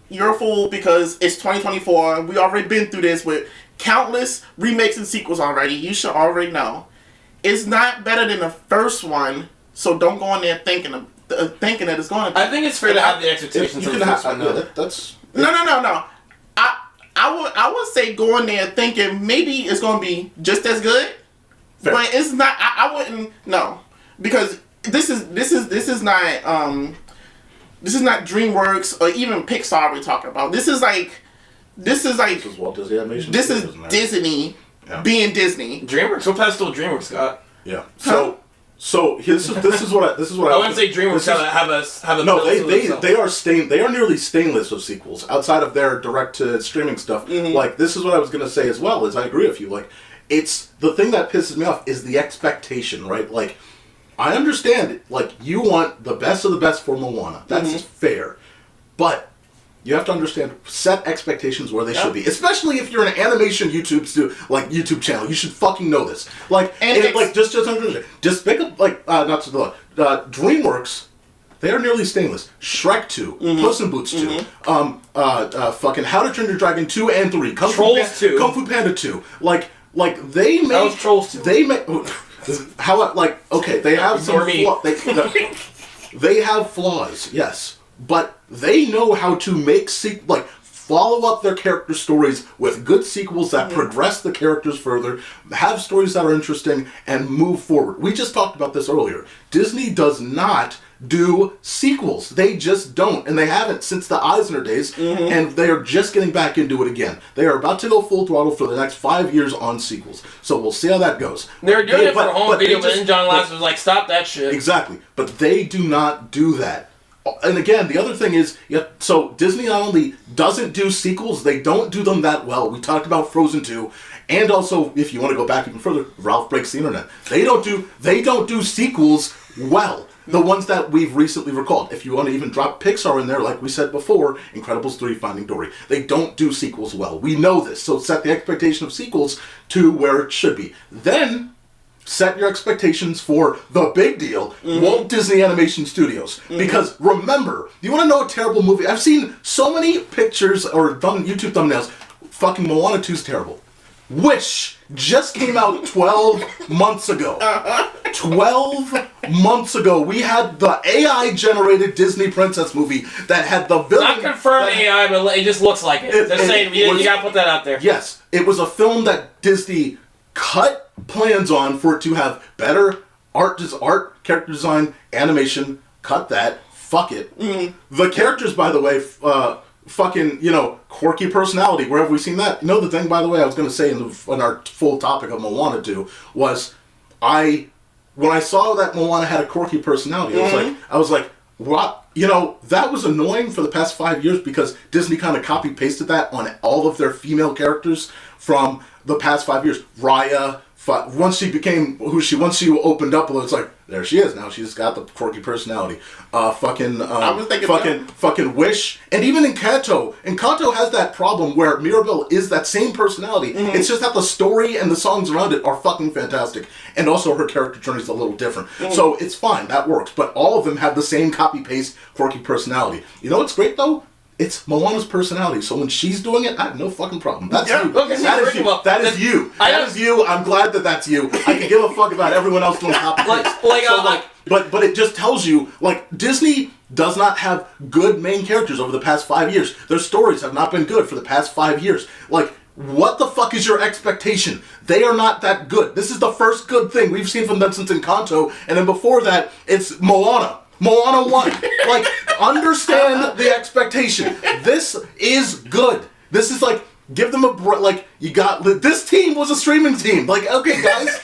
You're a fool because it's 2024. We already been through this with countless remakes and sequels already. You should already know. It's not better than the first one, so don't go in there thinking that it's going to be. I think it's fair to have the expectations of the first one. No. I would say go in there thinking maybe it's going to be just as good, fair. But it's not. I wouldn't. No, because this is not DreamWorks or even Pixar we're talking about. This is Walt Disney Animation. This is Disney being Disney. DreamWorks. What pedestal DreamWorks got? Yeah. So this is what I wouldn't say DreamWorks have a no. They are nearly stainless of sequels outside of their direct to streaming stuff. Like this is what I was gonna say as well. Is I agree with you. Like it's the thing that pisses me off is the expectation, right? Like I understand it. Like you want the best of the best for Moana. That's fair, but you have to understand, set expectations where they should be. Especially if you're an animation YouTube channel. You should fucking know this. Like, just understand. DreamWorks, they are nearly stainless. Shrek 2, Puss in Boots 2, fucking How to Train Your Dragon 2 and 3, Kung Fu Panda 2. Like they make... That was Trolls 2. They make... they have some they have flaws, yes. But they know how to make follow up their character stories with good sequels that progress the characters further, have stories that are interesting, and move forward. We just talked about this earlier. Disney does not do sequels. They just don't, and they haven't since the Eisner days, and they are just getting back into it again. They are about to go full throttle for the next 5 years on sequels. So we'll see how that goes. They're doing it for home video, but then John Lasseter was like, stop that shit. Exactly. But they do not do that. And again, the other thing is, so Disney not only doesn't do sequels, they don't do them that well. We talked about Frozen 2, And also, if you want to go back even further, Ralph Breaks the Internet. They don't do sequels well. The ones that we've recently recalled. If you want to even drop Pixar in there, like we said before, Incredibles 3, Finding Dory. They don't do sequels well. We know this. So set the expectation of sequels to where it should be. Then set your expectations for the big deal, Walt Disney Animation Studios. Because remember, you want to know a terrible movie? I've seen so many pictures or YouTube thumbnails. Fucking Moana 2's terrible. Wish just came out 12 months ago. 12 months ago, we had the AI-generated Disney princess movie that had the villain. Not confirmed AI, but it just looks like it. They're saying you gotta put that out there. Yes, it was a film that Disney cut plans on for it to have better art, character design, animation. Cut that. Fuck it. The characters, by the way, fucking, quirky personality. Where have we seen that? The thing, by the way, I was going to say in our full topic of Moana 2 was when I saw that Moana had a quirky personality, I was like, what? That was annoying for the past 5 years because Disney kind of copy-pasted that on all of their female characters from the past 5 years. Raya, once she became once she opened up, it's like, there she is. Now she's got the quirky personality. I was thinking fucking Wish. And even Encanto has that problem where Mirabelle is that same personality. It's just that the story and the songs around it are fucking fantastic. And also her character journey is a little different. So it's fine. That works. But all of them have the same copy-paste quirky personality. You know what's great, though? It's Moana's personality, so when she's doing it, I have no fucking problem. That's you. Okay, that is you. That is you. That is you. I'm glad that that's you. I can give a fuck about everyone else doing copy paste. But it just tells you, Disney does not have good main characters over the past 5 years. Their stories have not been good for the past 5 years. What the fuck is your expectation? They are not that good. This is the first good thing we've seen from them since Encanto, and then before that, it's Moana. Moana 1. Understand the expectation. This is good. This is give them a break. This team was a streaming team. Okay, guys,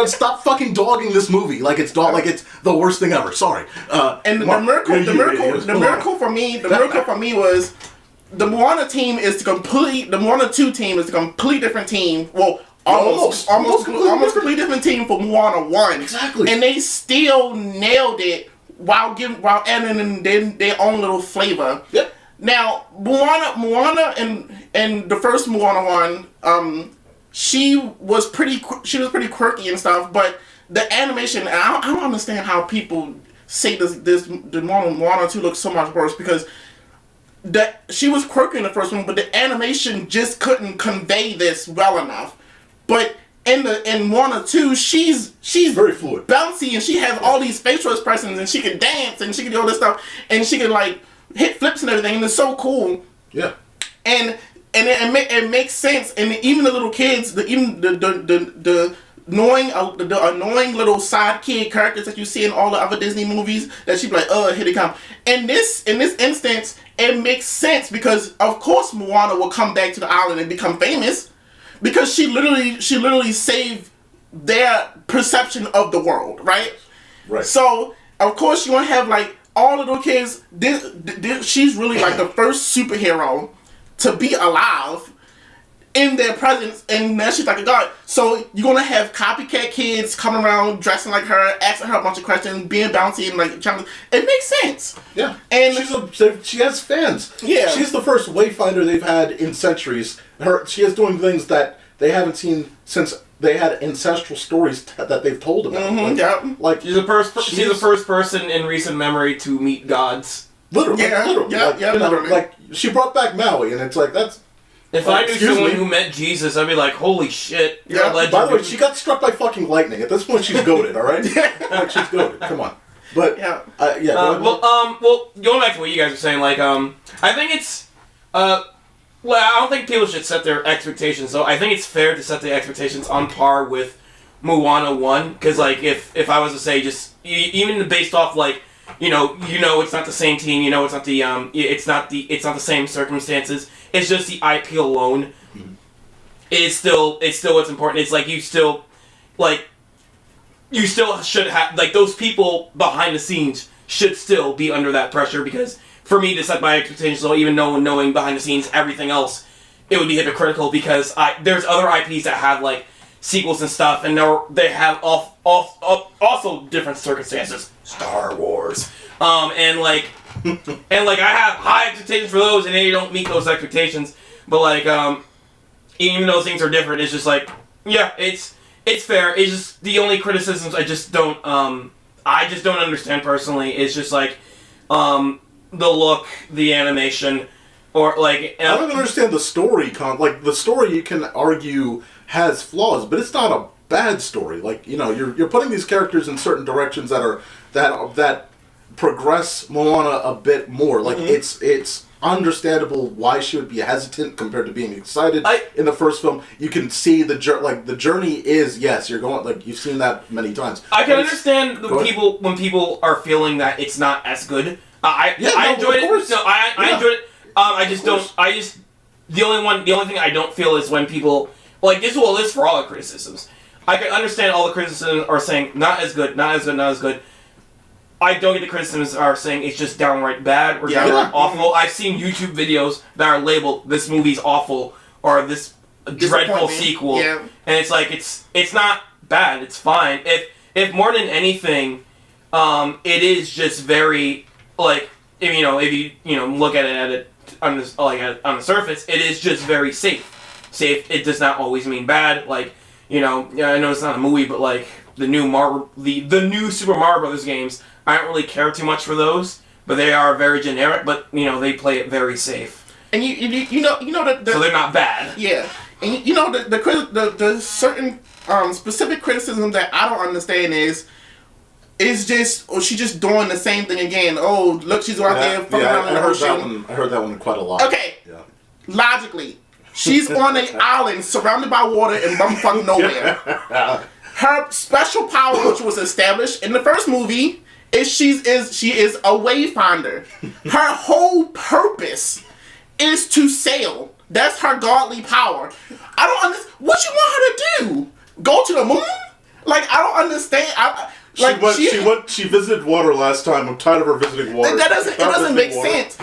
stop fucking dogging this movie. It's the worst thing ever. Sorry. And the miracle for me was the Moana team is the Moana 2 team is a completely different team. Well, almost completely different team for Moana 1. Exactly. And they still nailed it while adding in their own little flavor. Yep. Now, Moana and the first Moana 1, she was pretty quirky and stuff, but the animation, I don't understand how people say the Moana 2 looks so much worse, because she was quirky in the first one, but the animation just couldn't convey this well enough. But in Moana 2, she's very fluid, bouncy, and she has all these facial expressions, and she can dance, and she can do all this stuff, and she can hit flips and everything, and it's so cool. Yeah. And it makes sense, and even the little kids, the annoying little side kid characters that you see in all the other Disney movies, that she'd be like, here they come. In this instance, it makes sense because of course Moana will come back to the island and become famous. Because she literally saved their perception of the world, right? Right. So of course you want to have all the little kids. She's really the first superhero to be alive in their presence, and now she's like a god. So you're gonna have copycat kids coming around dressing like her, asking her a bunch of questions, being bouncy and trying to. It makes sense. Yeah. And she has fans. Yeah. She's the first wayfinder they've had in centuries. She is doing things that they haven't seen since they had ancestral stories that they've told about. She's the first person in recent memory to meet gods. Literally. Literally. She brought back Maui, and it's that's. If I knew someone who met Jesus, I'd be like, holy shit, you're a legend. By the way, she got struck by fucking lightning. At this point, she's goated, alright? She's goated. Come on. But, well, going back to what you guys were saying, I think it's, I don't think people should set their expectations, though. I think it's fair to set the expectations on par with Moana 1, because, if I was to say even based off, it's not the same team, it's not the, it's not the same circumstances. It's just the IP alone. It's still what's important. It's you still should have, those people behind the scenes should still be under that pressure, because for me to set my expectations low, even knowing behind the scenes everything else it would be hypocritical because there's other IPs that have like sequels and stuff, and they have also different circumstances. Star Wars, and like I have high expectations for those, and they don't meet those expectations. But like even though things are different, it's just like yeah, it's fair. It's just the only criticisms I just don't understand personally. It's just like the look, the animation. Or like I don't even understand the story. Like the story, you can argue has flaws, but it's not a bad story. Like you're putting these characters in certain directions that progress Moana a bit more. Like it's understandable why she would be hesitant compared to being excited in the first film. You can see the journey is yes, you're going like you've seen that many times. I can understand when people are feeling that it's not as good. I enjoyed it. No, I enjoyed it. The only thing I don't feel is when people like this. Well, this for all the criticisms. I can understand all the criticisms are saying not as good, not as good, not as good. I don't get the criticisms are saying it's just downright bad or downright awful. I've seen YouTube videos that are labeled "this movie's awful" or "this dreadful sequel," and it's like it's not bad. It's fine. If more than anything, it is just very like if you look at it on the surface, it is just very safe. Safe. It does not always mean bad. Like I know it's not a movie, but like the new new Super Mario Brothers games, I don't really care too much for those, but they are very generic. But they play it very safe. And you know so they're not bad. Yeah, and the certain specific criticism that I don't understand is. It's just, she's just doing the same thing again. Oh, look, she's out there fucking around in the ocean. I heard that one quite a lot. Okay, logically, she's on an island surrounded by water in bumfuck nowhere. Her special power, which was established in the first movie, is she is a wayfinder. Her whole purpose is to sail. That's her godly power. I don't understand. What you want her to do? Go to the moon? Like, I don't understand. She visited water last time. I'm tired of her visiting water. It doesn't make sense.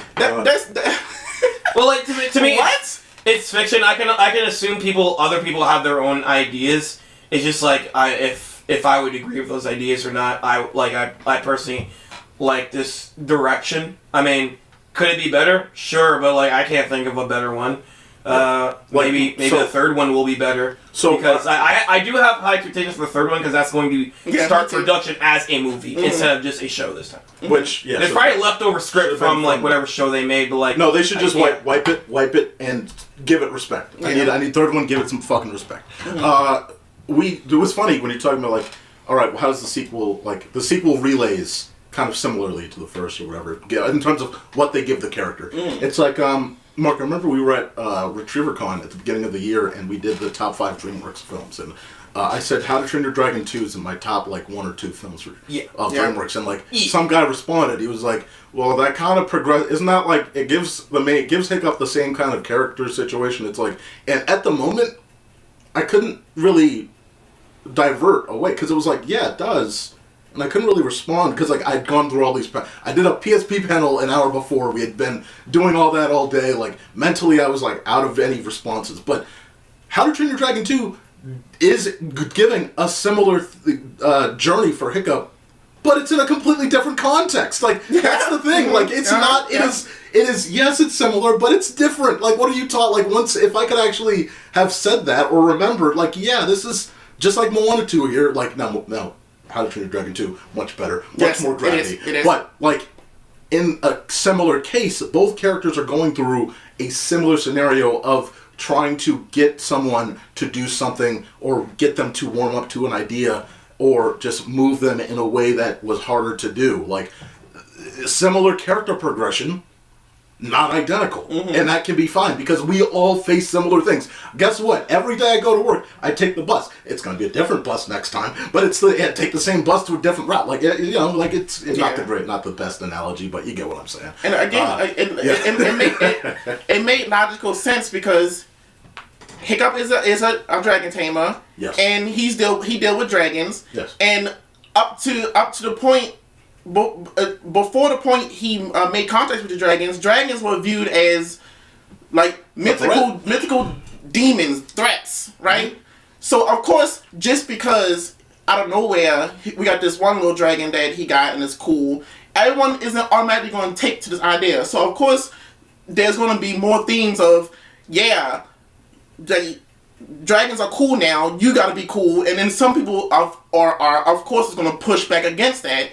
Well, like to me, what? It's fiction. I can assume other people have their own ideas. It's just like if I would agree with those ideas or not. I personally like this direction. I mean, could it be better? Sure, but like I can't think of a better one. Maybe the third one will be better. Because I do have high expectations for the third one because that's going to start production as a movie instead of just a show this time. Which there's probably leftover script from like whatever show they made, but like no, they should just wipe it and give it respect. I need third one, give it some fucking respect. It was funny when you're talking about like, all right, well, how does the sequel like the sequel relays kind of similarly to the first or whatever in terms of what they give the character. It's like Mark, I remember we were at RetrieverCon at the beginning of the year, and we did the top 5 DreamWorks films, and I said How to Train Your Dragon 2 is in my top like 1 or 2 films of DreamWorks, and like some guy responded, he was like, "Well, that kind of progress isn't that like it gives Hiccup the same kind of character situation." It's like, and at the moment, I couldn't really divert away because it was like, yeah, it does. And I couldn't really respond because like I'd gone through all these. I did a PSP panel an hour before. We had been doing all that all day. Like mentally, I was like out of any responses. But How to Train Your Dragon 2 is giving a similar journey for Hiccup, but it's in a completely different context. Like that's the thing. Like it's not. It is. Yes, it's similar, but it's different. Like what are you taught? Like if I could actually have said that or remembered, like yeah, this is just like Moana 2 here. Like no. How to Train Your Dragon 2, much better, much more gravity. It is. But, like, in a similar case, both characters are going through a similar scenario of trying to get someone to do something or get them to warm up to an idea or just move them in a way that was harder to do. Like, similar character progression, not identical. And that can be fine because we all face similar things. Guess what? Every day I go to work, I take the bus. It's going to be a different bus next time, but take the same bus to a different route. Like, like it's not the best analogy, but you get what I'm saying. And again, it made logical sense because Hiccup is a dragon tamer. Yes. And he deal with dragons. Yes. And up to the point before the point he made contact with the dragons were viewed as like mythical demons, threats, right? Mm-hmm. So of course, just because out of nowhere we got this one little dragon that he got and it's cool, everyone isn't automatically going to take to this idea. So of course, there's going to be more themes of dragons are cool now. You got to be cool, and then some people are of course is going to push back against that,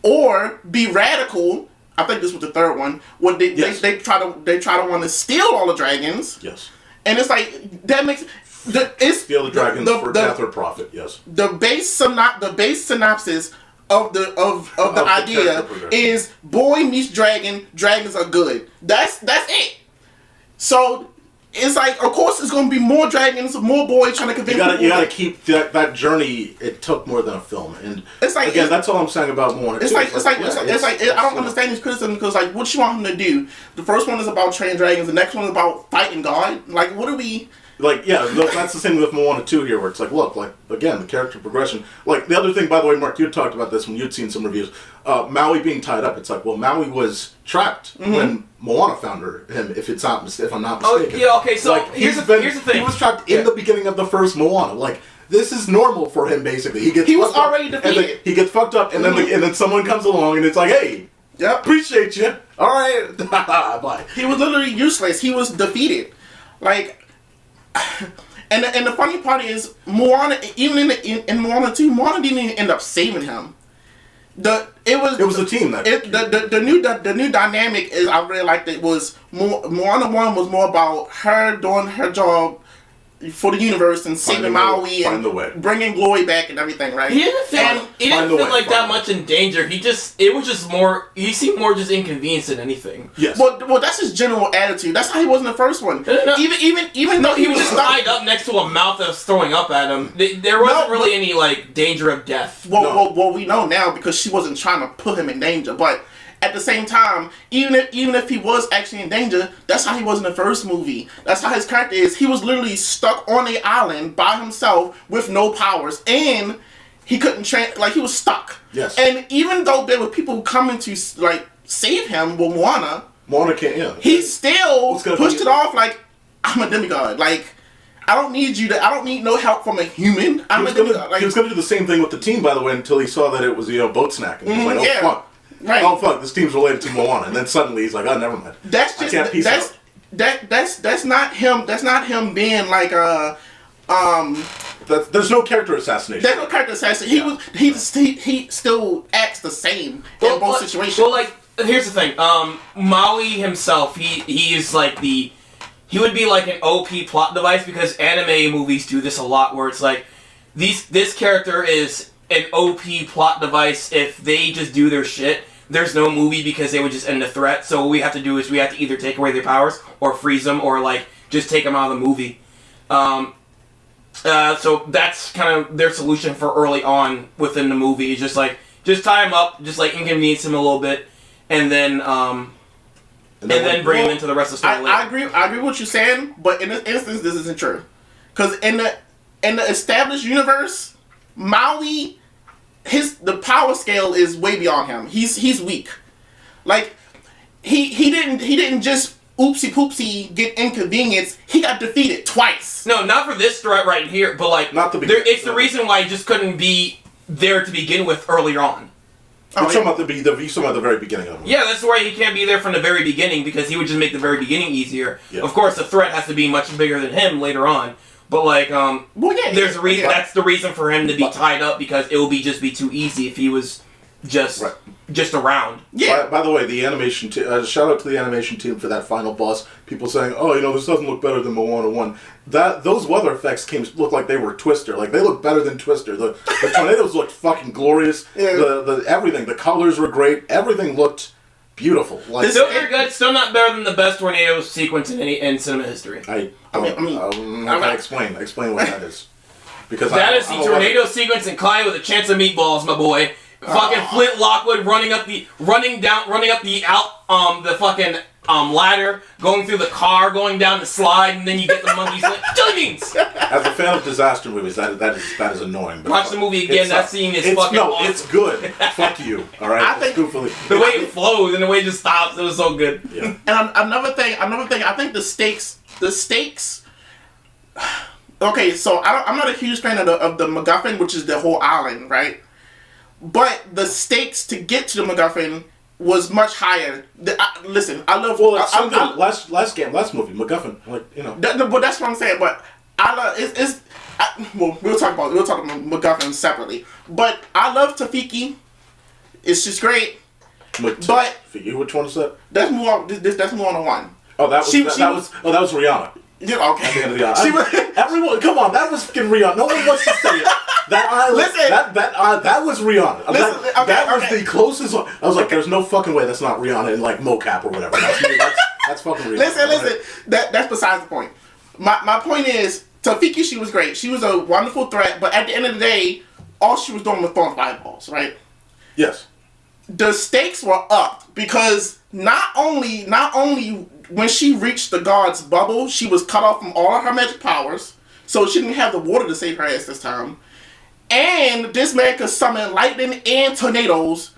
or be radical. I think this was the third one. What they try to want to steal all the dragons. Yes. And it's like that makes steal the dragons for death or profit. Yes. The base synopsis of the idea is boy meets dragon. Dragons are good. That's it. So. It's like, of course, it's going to be more dragons, more boys trying to convince people. You gotta keep that journey. It took more than a film, and it's like, again, that's all I'm saying about Moana. It's like I don't understand these criticisms because, like, what you want him to do? The first one is about trained dragons. The next one is about fighting God. Like, what are we? Like, yeah, that's the same with Moana 2 here, where it's like, look, like, again, the character progression. Like, the other thing, by the way, Mark, you had talked about this when you'd seen some reviews. Maui being tied up, it's like, well, Maui was trapped when Moana found him, if I'm not mistaken. Oh, yeah, okay, so like, here's the thing. He was trapped in the beginning of the first Moana. Like, this is normal for him, basically. He was already defeated. He gets fucked up, and then someone comes along, and it's like, hey, appreciate you. All right, bye. He was literally useless. He was defeated. Like... And the funny part is Moana, even in Moana 2, Moana didn't even end up saving him. It was the team that the new dynamic is I really liked it was more Moana 1 was more about her doing her job for the universe and saving Maui and bringing glory back and everything, right? He didn't feel like that much in danger. It was just more. He seemed more just inconvenienced than anything. Yes. Well, that's his general attitude. That's how he was in the first one. No. Even though he was just tied up next to a mouth that was throwing up at him. There wasn't really any like danger of death. Well, we know now because she wasn't trying to put him in danger, but. At the same time, even if he was actually in danger, that's how he was in the first movie. That's how his character is. He was literally stuck on an island by himself with no powers, and he couldn't he was stuck. Yes. And even though there were people coming to like save him with Moana can't. Yeah. He still pushed it off like I'm a demigod. Like I don't need no help from a human. I'm a demigod. He was gonna do the same thing with the team, by the way, until he saw that it was boat snack, and he was like, oh fuck. Right. Oh fuck! This team's related to Moana, and then suddenly he's like, "Oh, never mind." That's just that's not him. That's not him being like There's no character assassination. There's no character assassination. He still acts the same in both situations. Well, like here's the thing. Maui himself, he is like he would be like an OP plot device because anime movies do this a lot, where it's like this character is an OP plot device. If they just do their shit, there's no movie because they would just end the threat. So what we have to do is we have to either take away their powers or freeze them or like just take them out of the movie. So that's kind of their solution for early on within the movie. Just tie him up, just like inconvenience him a little bit, and then bring him into the rest of the story. I agree with what you're saying, but in this instance, this isn't true. Because in the established universe, Maui. The power scale is way beyond him. He's weak. Like he didn't just oopsie poopsie get inconvenienced. He got defeated twice. No, not for this threat right here, but like not the beginning. It's the reason why he just couldn't be there to begin with earlier on. You're talking about the very beginning of it. Yeah, that's why he can't be there from the very beginning because he would just make the very beginning easier. Yeah. Of course, the threat has to be much bigger than him later on. But like, there's a reason. That's the reason for him to be tied up because it would be too easy if he was just around. Yeah. By the way, the animation shout out to the animation team for that final boss. People saying, "Oh, this doesn't look better than Moana 1." Those weather effects look like they were Twister. Like they look better than Twister. The tornadoes looked fucking glorious. Yeah. The everything. The colors were great. Everything looked beautiful. Like, still very good. Still not better than the best tornado sequence in cinema history. Explain what that is. Because that is the tornado sequence in Clyde with a chance of meatballs, my boy. Fucking Flint Lockwood running up the ladder, going through the car, going down the slide, and then you get the monkeys like jelly beans. As a fan of disaster movies, that is annoying. But Watch the movie again. That scene is fucking awesome. It's good. Fuck you. All right. I think the way it flows and the way it just stops, it was so good. Yeah. And another thing, I think the stakes. Okay, so I'm not a huge fan of the MacGuffin, which is the whole island, right? But the stakes to get to the MacGuffin was much higher. Listen, I love. Well, it's something. Last movie, MacGuffin. Like, you know. But that's what I'm saying. But I love we'll talk about MacGuffin separately. But I love Tafiki. It's just great. But which one is that? That's Moana 1. Oh, that was Rihanna. Yeah, okay. At the end of the everyone, come on, that was fucking Rihanna. No one wants to say it. That island, listen, that was Rihanna. Listen, that was the closest one. I was like, there's no fucking way that's not Rihanna in like mocap or whatever. That's fucking Rihanna. Listen. That's besides the point. My point is, Tafiki, she was great. She was a wonderful threat, but at the end of the day, all she was doing was throwing fireballs, right? Yes. The stakes were up because not only when she reached the god's bubble, she was cut off from all of her magic powers, so she didn't have the water to save her ass this time. And this man could summon lightning and tornadoes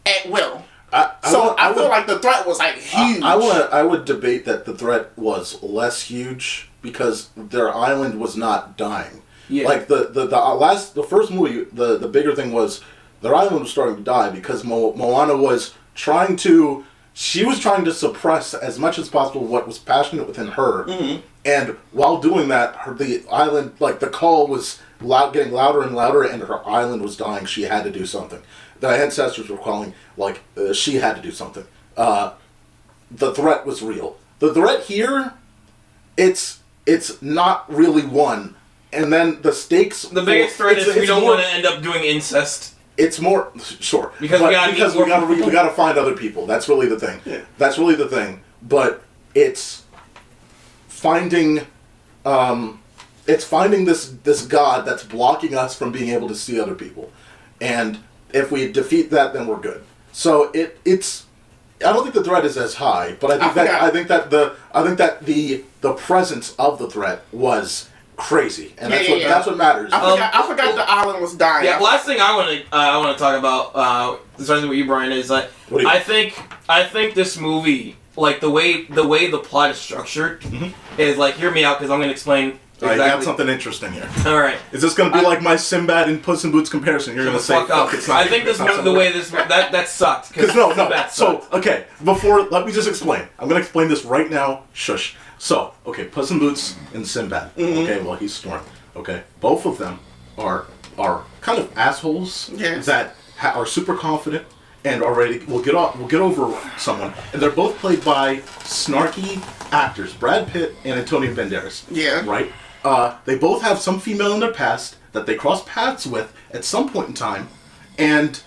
at will. I feel like the threat was like huge. I would debate that the threat was less huge because their island was not dying. Yeah. Like the first movie, the bigger thing was their island was starting to die because Moana was trying to suppress as much as possible what was passionate within her. Mm-hmm. And while doing that, the island, like the call was getting louder and louder, and her island was dying. She had to do something. The ancestors were calling, like, she had to do something. The threat was real. The threat here, it's not really one. And then the stakes... The biggest threat is we don't want to end up doing incest. It's more... Sure. Because we gotta find other people. That's really the thing. Yeah. That's really the thing. But it's finding... it's finding this god that's blocking us from being able to see other people. And if we defeat that, then we're good. So it's... I don't think the threat is as high, but I think that the presence of the threat was crazy, and that's what matters. I forgot the island was dying. Yeah, last thing I want to talk about, especially with you, Bryan, is like I think this movie, like the way the plot is structured, is like, hear me out because I'm going to explain. Exactly. I got something interesting here. All right. Is this going to be like my Sinbad and Puss in Boots comparison? You're going to say, fuck it's not. I think the way that sucked. Because no. So, okay, let me just explain. I'm going to explain this right now. Shush. So, okay, Puss in Boots and Sinbad. Mm-hmm. Okay, well, he's snoring. Okay, both of them are kind of assholes that are super confident and already will get over someone. And they're both played by snarky actors, Brad Pitt and Antonio Banderas. Yeah. Right? They both have some female in their past that they cross paths with at some point in time, and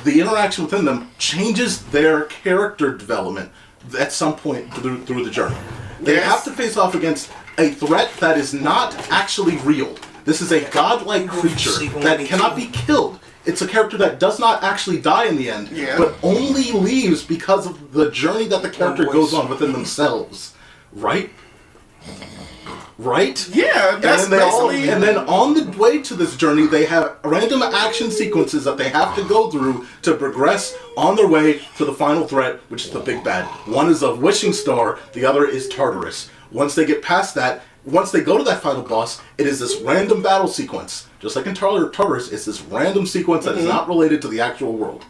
the interaction within them changes their character development at some point through the journey. They have to face off against a threat that is not actually real. This is a godlike creature that cannot be killed. It's a character that does not actually die in the end, but only leaves because of the journey that the character goes on within themselves. Right? Right? Yeah, that's basically... And then on the way to this journey, they have random action sequences that they have to go through to progress on their way to the final threat, which is the big bad. One is a wishing star, the other is Tartarus. Once they get past that, once they go to that final boss, it is this random battle sequence. Just like in Tartarus, it's this random sequence that is not related to the actual world.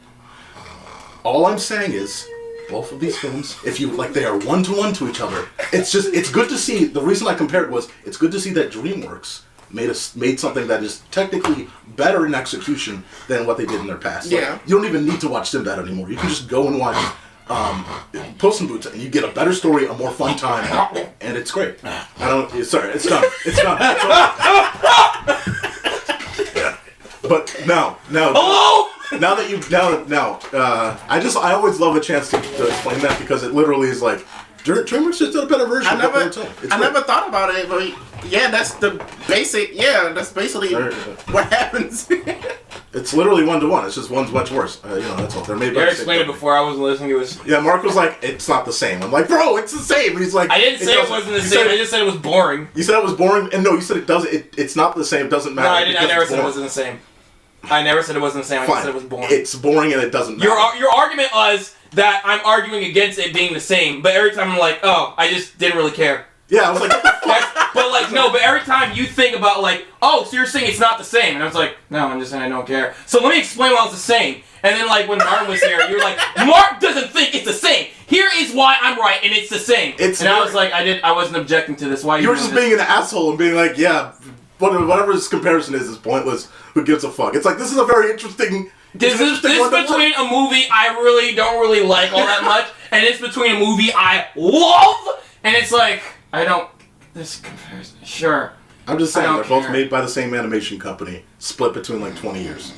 All I'm saying is, both of these films, if you like, they are one-to-one to each other. It's good to see. The reason I compared was, it's good to see that DreamWorks made something that is technically better in execution than what they did in their past. Yeah. Like, you don't even need to watch Sinbad anymore. You can just go and watch Puss in Boots, and you get a better story, a more fun time, and it's great. Sorry, it's done. It's done. But now. Hello. I always love a chance to explain that because it literally is like DreamWorks just did a better version. I never thought about it, but yeah, that's the basic. Yeah, that's basically what happens. It's literally 1-to-1. It's just one's much worse. That's all. They're made by You the same explained it company. before. I wasn't listening. It was. Yeah, Mark was like, it's not the same. I'm like, bro, it's the same. And he's like, I didn't say it wasn't the same. I just said it was boring. You said it was boring, and no, you said it doesn't. It's not the same. It doesn't matter. No, I didn't. I because never it's said it boring. wasn't the same. I never said it wasn't the same. I just Fine. said it was boring. It's boring, and it doesn't matter. Your argument was that I'm arguing against it being the same, but every time I'm like, oh, I just didn't really care. Yeah, I was like, what the fuck? But like, no, but every time you think about like, oh, so you're saying it's not the same, and I was like, no, I'm just saying I don't care. So let me explain why it's the same. And then like when Bryan was here, you're like, Mark doesn't think it's the same. Here is why I'm right, and it's the same. I was like, I wasn't objecting to this. Why You were just being an asshole and being like, yeah, whatever this comparison is pointless. Who gives a fuck? It's like, this is a very interesting. This is between a movie I really don't really like all that much, and it's between a movie I love, and it's like, I don't. This comparison, sure. I'm just saying, I they're don't both care. made by the same animation company, split between like 20 years.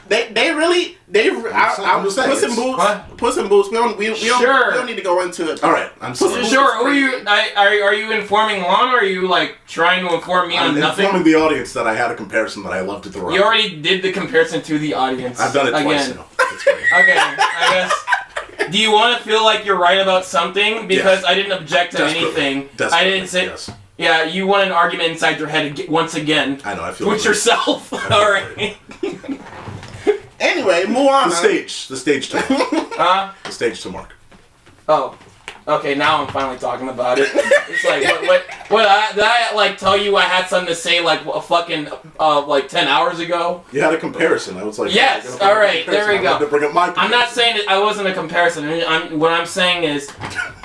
They really I'm just saying, Puss in it's- Boots. What? Puss in Boots. We Sure. don't need to go into it. All right, I'm sorry. Sure. Who are you? Are you informing Lana? Or are you like trying to inform me I'm on nothing? informing the audience that I had a comparison that I love to throw You out. already did the comparison to the audience. I've done it twice again. now. It's great. Okay, I guess. Do you want to feel like you're right about something? Because Yes. I didn't object to Desperately. anything. I Desperately, didn't say. yes. Yeah, you want an argument inside your head once again. I know, I feel With like- yourself. All right. Anyway, Moana. The stage to Mark. The stage to Mark. Oh. Okay, now I'm finally talking about it. It's like, did I like tell you I had something to say like a fucking like 10 hours ago? You had a comparison. I was like, Yes, I'm gonna bring all up a right, there we comparison. go. I wanted to bring up my I'm comparison. not saying that I wasn't a comparison. What I'm saying is,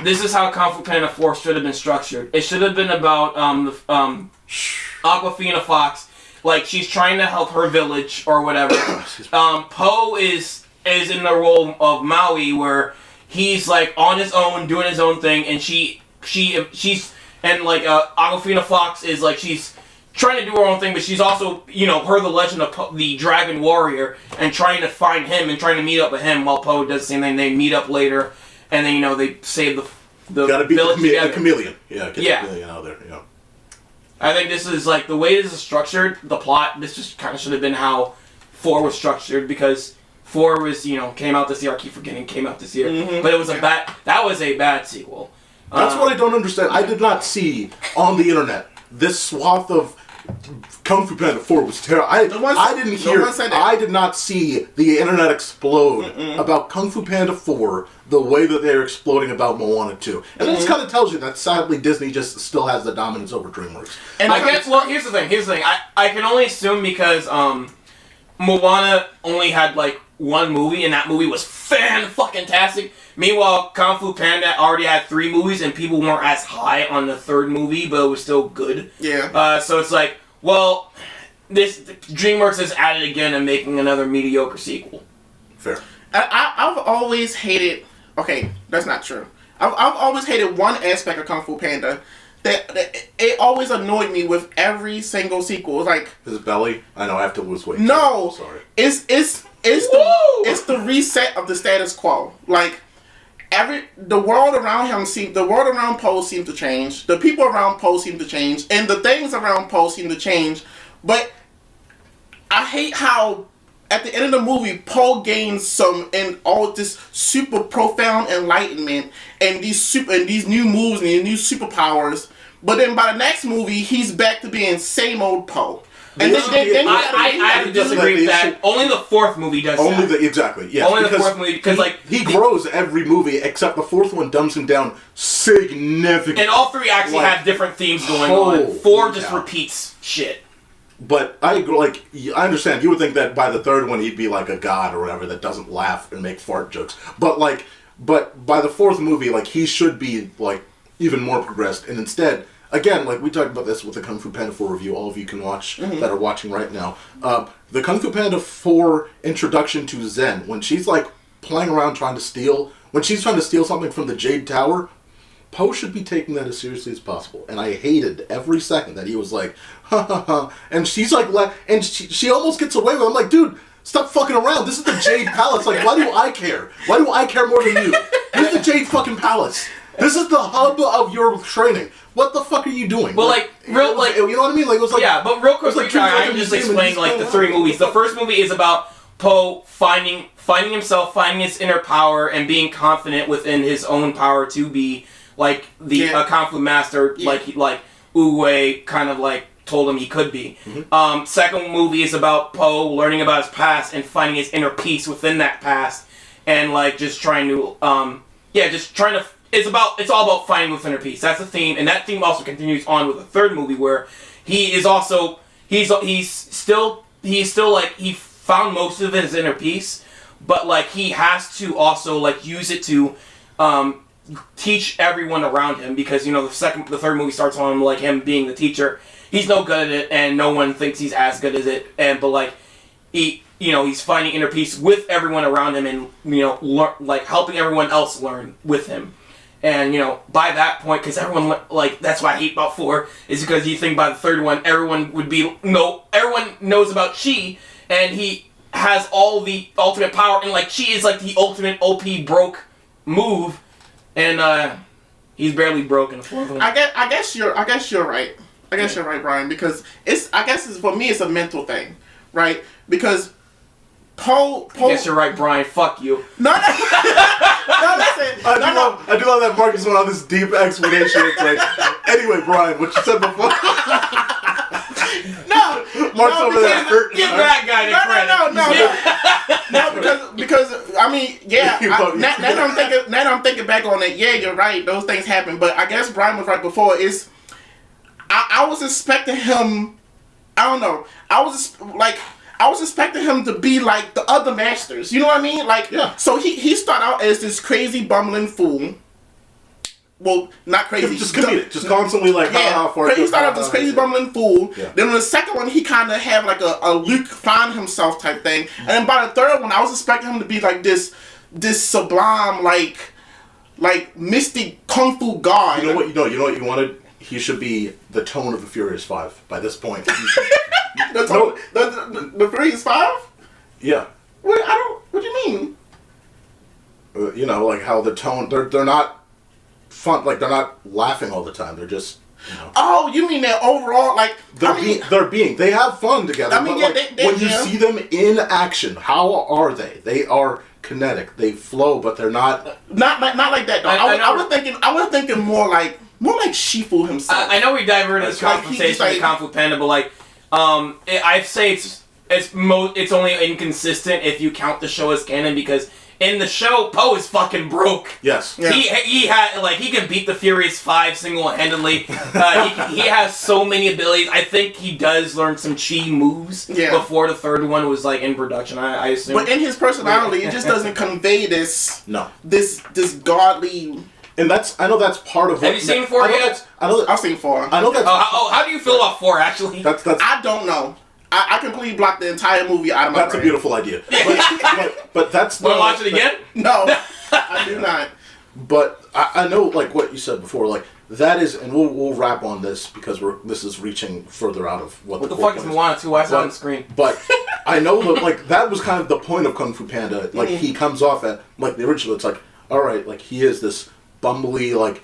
this is how Kung Fu Panda 4 should have been structured. It should have been about Aquafina Fox, like she's trying to help her village or whatever. Po is in the role of Maui, where he's like on his own, doing his own thing, and she's and like Aquafina Fox is like she's trying to do her own thing, but she's also her the legend of the Dragon Warrior and trying to find him and trying to meet up with him while Po does the same thing. They meet up later, and then they save the Gotta beat village the together. chameleon. Yeah, get Yeah. the chameleon out of there. Yeah. I think this is like the way this is structured. The plot. This just kind of should have been how 4 was structured, because 4 was came out this year. I keep forgetting came out this year, but it was that was a bad sequel. That's what I don't understand. I did not see on the internet this swath of Kung Fu Panda 4 was terrible. I didn't hear. No one said that. I did not see the internet explode about Kung Fu Panda 4 the way that they're exploding about Moana 2. And it just kind of tells you that sadly Disney just still has the dominance over DreamWorks. And I guess. Well, here's the thing. I can only assume because Moana only had like one movie, and that movie was fan-fucking-tastic. Meanwhile, Kung Fu Panda already had 3 movies, and people weren't as high on the 3rd movie, but it was still good. Yeah. So it's like, well, this DreamWorks is at it again and making another mediocre sequel. Fair. I've always hated. Okay, that's not true. I've always hated one aspect of Kung Fu Panda. That it always annoyed me with every single sequel. It's like, His belly? I know, I have to lose weight. no, Sorry. it's the reset of the status quo. Like the world around Po seemed to change. The people around Po seem to change, and the things around Po seem to change. But I hate how at the end of the movie, Po gains all this super profound enlightenment and these new moves and these new superpowers. But then by the next movie, he's back to being same old Po. And then I have to disagree with that. Only the 4th movie does that. Exactly, yes. Only the 4th movie, because like he grows every movie, except the 4th one dumbs him down significantly. and all 3 actually Like, have different themes going holy on. 4 just cow. repeats shit. But I understand. You would think that by the 3rd one he'd be like a god or whatever that doesn't laugh and make fart jokes. But by the 4th movie, like he should be like even more progressed. And instead, again, like we talked about this with the Kung Fu Panda 4 review. All of you can watch that are watching right now. The Kung Fu Panda 4 introduction to Zen, when she's like playing around trying to steal something from the Jade Tower. Po should be taking that as seriously as possible, and I hated every second that he was like, ha ha ha, and she's like, and she almost gets away with it. I'm like, dude, stop fucking around. This is the Jade Palace. Like, why do I care? Why do I care more than you? This is the Jade fucking Palace. This is the hub of your training. What the fuck are you doing? Well, like, real, like, you know what I mean? Like, it was like, yeah, but real quick, like I can just explain like the three movies. The first movie is about Poe finding himself, finding his inner power, and being confident within his own power to be like the conflict master, like Uwe kind of like told him he could be. Mm-hmm. Second movie is about Poe learning about his past and finding his inner peace within that past, and like just trying to it's all about finding within inner peace. That's the theme, and that theme also continues on with the third movie where he is also he's still like he found most of his inner peace, but like he has to also like use it to teach everyone around him, because the third movie starts on like him being the teacher. He's no good at it, and no one thinks he's as good as it. But like he's finding inner peace with everyone around him, and like helping everyone else learn with him. And by that point, because everyone like that's why I hate about 4 is because you think by the third one, everyone knows about Chi, and he has all the ultimate power, and like Chi is like the ultimate OP broke move, and he's barely broken. I guess you're right. I guess you're right, Brian, because for me it's a mental thing, right? Because Poe. I guess you're right, Brian. Fuck you. No, listen. I do love that Marcus went on this deep explanation. It's like, anyway, Brian, what you said before. Mark's over there hurting. Give that guy the credit. No, because I mean, yeah. Now I'm thinking back on it. Yeah, you're right. Those things happen, but I guess Brian was right before. I was expecting him. I don't know. I was expecting him to be like the other masters. You know what I mean? Like, yeah. So he started out as this crazy bumbling fool. Well, not crazy. Just comedic. Just constantly like, he started out this crazy bumbling fool. Yeah. Then in the second one, he kind of had like a Luke find himself type thing. And then by the third one, I was expecting him to be like this sublime, like mystic kung fu god. You know what you wanted? He should be the tone of the Furious 5 by this point. The Furious 5? Yeah. What do you mean? Like how the tone, they're not fun, like they're not laughing all the time. They're just, Oh, you mean that overall, like they have fun together. I mean, but when you see them in action, how are they? They are kinetic. They flow, but they're not like that. Though. I was thinking more like Shifu himself. I know we diverted this conversation to Kung Fu Panda, but like, I'd say it's only inconsistent if you count the show as canon, because in the show, Poe is fucking broke. Yes. Yeah. He can beat the Furious 5 single-handedly. He has so many abilities. I think he does learn some chi moves before the third one was like in production. I assume. But in his personality, it just doesn't convey this godly. And I know that's part of. Have you seen 4 yet? I've seen 4. I know that's. How do you feel about 4? Actually, that's. I don't know. I completely blocked the entire movie out of my brain. That's a beautiful idea. But that's. Want to watch it again? No, I do not. But I know, like what you said before, like that is, and we'll wrap on this because this is reaching further out of what the fuck is Moana 2? I saw on the screen. But I know that like that was kind of the point of Kung Fu Panda. Like he comes off at like the original. It's like, all right, like he is this bumbly, like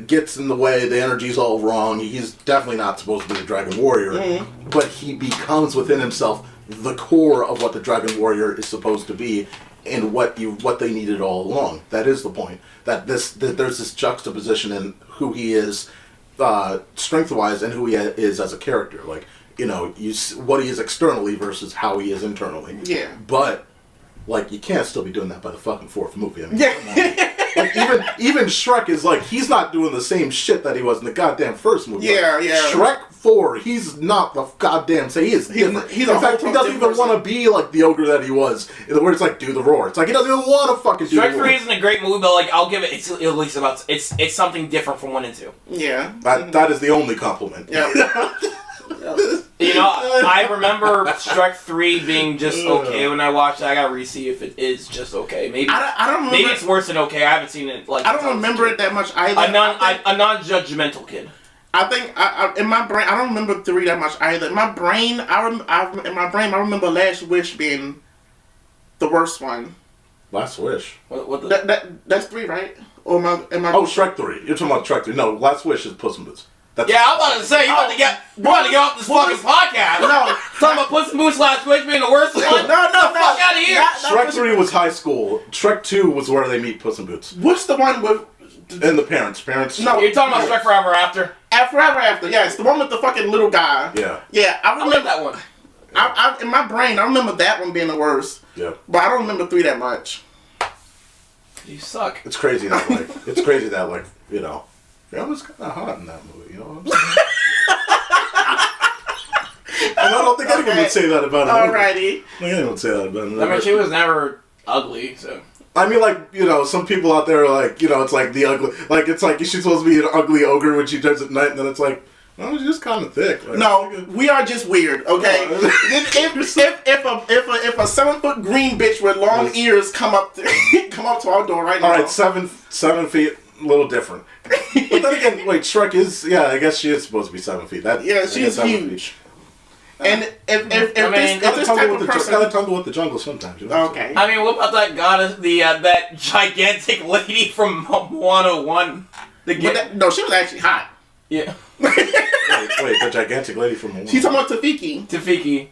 gets in the way, the energy's all wrong, he's definitely not supposed to be the Dragon Warrior, but he becomes within himself the core of what the Dragon Warrior is supposed to be, and what they needed all along. That is the point. That there's this juxtaposition in who he is strength-wise and who he is as a character. Like, what he is externally versus how he is internally. Yeah. But like, you can't still be doing that by the fucking 4th movie. I mean, like even Shrek is like, he's not doing the same shit that he was in the goddamn first movie. Yeah, like, yeah. Shrek 4, he's not the goddamn same. He is different. In fact, he doesn't even want to be like the ogre that he was. Where it's like, do the roar. It's like he doesn't even want to fucking do the roar. Shrek 3 isn't a great movie, but like, I'll give it. It's at least about. It's something different from 1 and 2. Yeah. That is the only compliment. Yeah. I remember Shrek 3 being just okay when I watched it. I gotta re-see if it is just okay. Maybe I don't remember. Maybe it's worse than okay. I haven't seen it. Like, I don't remember it that much either. A non-judgmental kid. I think in my brain, I don't remember 3 that much either. In my brain, I remember Last Wish being the worst one. Last Wish. What the? That's 3, right? Or am I? Oh, Shrek 3. You're talking about Shrek 3. No, Last Wish is Puss in Boots. That's, Yeah, I'm about to say you about to get off this fucking podcast. No, talking about Puss in Boots Last Wish being the worst one. No, Fuck out of here. Shrek 3 was high school. Shrek 2 was where they meet Puss in Boots. What's the one with? And the parents. No, You're talking about Shrek Forever After. Forever After. Yeah, it's the one with the fucking little guy. Yeah. Yeah, I I remember like that one. I in my brain, I remember that one being the worst. Yeah. But I don't remember 3 that much. You suck. It's crazy that, you know, Rihanna was kind of hot in that movie, you know what I'm saying? And I don't think anyone would say that about her. Alrighty. I think anyone would say that about her. I mean, she was never ugly, so. I mean, like, you know, some people out there are like, you know, it's like the ugly, like, it's like she's supposed to be an ugly ogre when she turns at night, and then it's like, well, she's just kind of thick. Like, No, we are just weird, okay? if a 7-foot green bitch with long ears come up to our door right now. All right, 7 feet, a little different. But then again, wait, Shrek is, yeah, I guess she is supposed to be 7 feet. Yeah, she's huge. And if this type of person, gotta tumble with the jungle sometimes. You know? okay. I mean, what about that goddess, that gigantic lady from Moana 1? No, she was actually hot. Yeah. Wait, the gigantic lady from Moana. She's talking about Tafiki.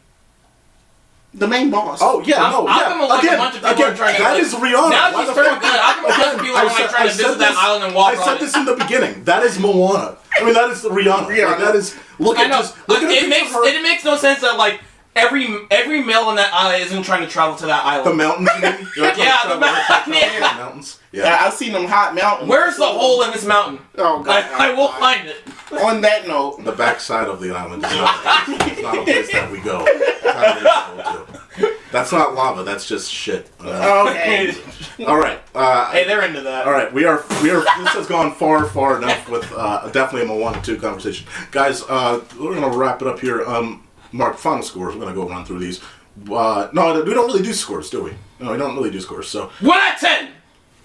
the main boss. Oh yeah, How come like a bunch of people are trying to that is Rihanna. Now Why she's the turned fuck- good. How come a bunch of people are like trying to visit that island and walk I on said it? this in the beginning. That is Moana. I mean, that is Rihanna. Rihanna. Like, that is. Look I at know. just. Look at a It picture of her. makes no sense that like every male on that island isn't trying to travel to that island. The mountains. You mean? You're like, Yeah, trying the to mountain, travel yeah. the mountains. Yeah, Yeah. I've seen them hot mountains. Where's the hole in this mountain? Oh God! I will find it. On that note, The backside of the island is not a place that we go. It's not a place that we go to. That's not lava. That's just shit. okay. All right. Hey, they're into that. All right, we are. This has gone far enough with definitely a Moana 2 conversation, guys. We're gonna wrap it up here. Mark, final scores. We're gonna go run through these. No, we don't really do scores, do we? No, we don't really do scores. So 1 out of 10.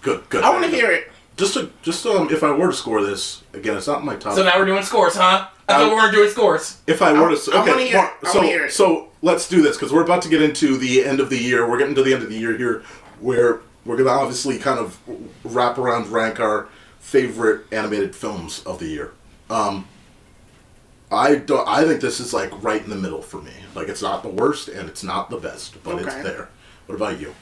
good. I want to hear it. Just if I were to score this again, it's not my top. So now we're doing scores, huh? I thought we weren't doing scores. If I were to, I okay, wanna hear Mark, it. I wanna hear it. so let's do this because we're about to get into the end of the year. We're getting to the end of the year here, where we're gonna obviously kind of rank our favorite animated films of the year. I think this is like right in the middle for me. Like it's not the worst and it's not the best, but it's Okay. there. What about you?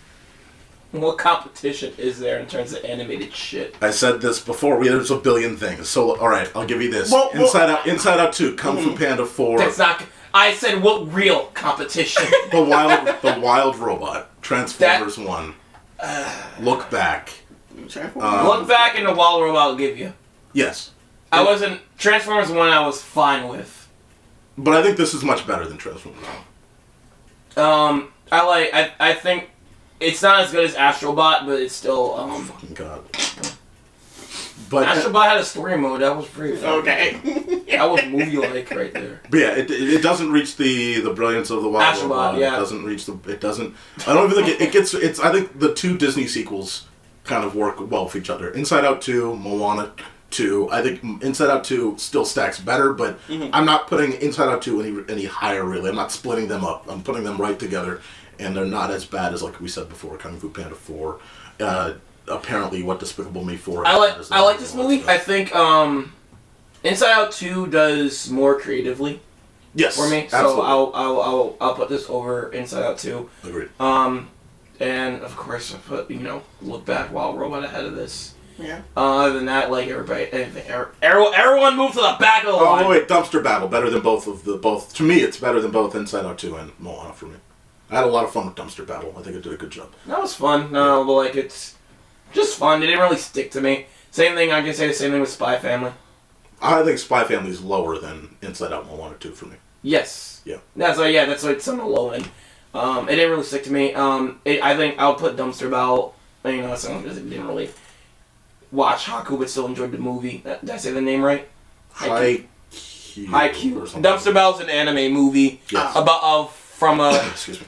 What competition is there in terms of animated shit? I said this before. There's a billion things. So all right, I'll give you this. Well, Inside Out 2, Kung Fu Panda 4. That's not. I said what real competition? The Wild Robot, Transformers 1, Look Back. Look back in the Wild Robot I'll give you. Yes, I wasn't Transformers 1. I was fine with. but I think this is much better than Transformers 1. I think it's not as good as Astrobot, but it's still Fucking God. But Astrobot had a story mode. That was pretty fun. Okay. That was movie-like right there. But yeah, it doesn't reach the brilliance of the Wild Astrobot, Robot. yeah. It doesn't reach the. It doesn't. I don't even think it gets. It's. I think the 2 Disney sequels kind of work well with each other. Inside Out 2, Moana 2. I think Inside Out 2 still stacks better, but I'm not putting Inside Out 2 any higher really. I'm not splitting them up. I'm putting them right together, and they're not as bad as like we said before. Kung Fu Panda 4. Apparently, What Despicable Me 4. I like this movie. I think Inside Out 2 does more creatively Yes, for me. absolutely. So I'll put this over Inside Out 2. Agreed. And of course I put Look Back, Wild Robot ahead of this. Yeah. Other than that, like everyone moved to the back of the line. Oh wait, Dumpster Battle better than both. To me, it's better than both Inside Out 2 and Moana for me. I had a lot of fun with Dumpster Battle. I think it did a good job. That was fun. No, but like it's just fun. It didn't really stick to me. Same thing. I can say the same thing with Spy Family. I think Spy Family is lower than Inside Out and Moana 2 for me. Yes. Yeah. That's why it's on the low end. It didn't really stick to me. I think I'll put Dumpster Battle. Someone that didn't really watch Haku but still enjoyed the movie. Did I say the name right? Haikyuu. or something. Dumpster Battle's an anime movie Yes. from a. Excuse me.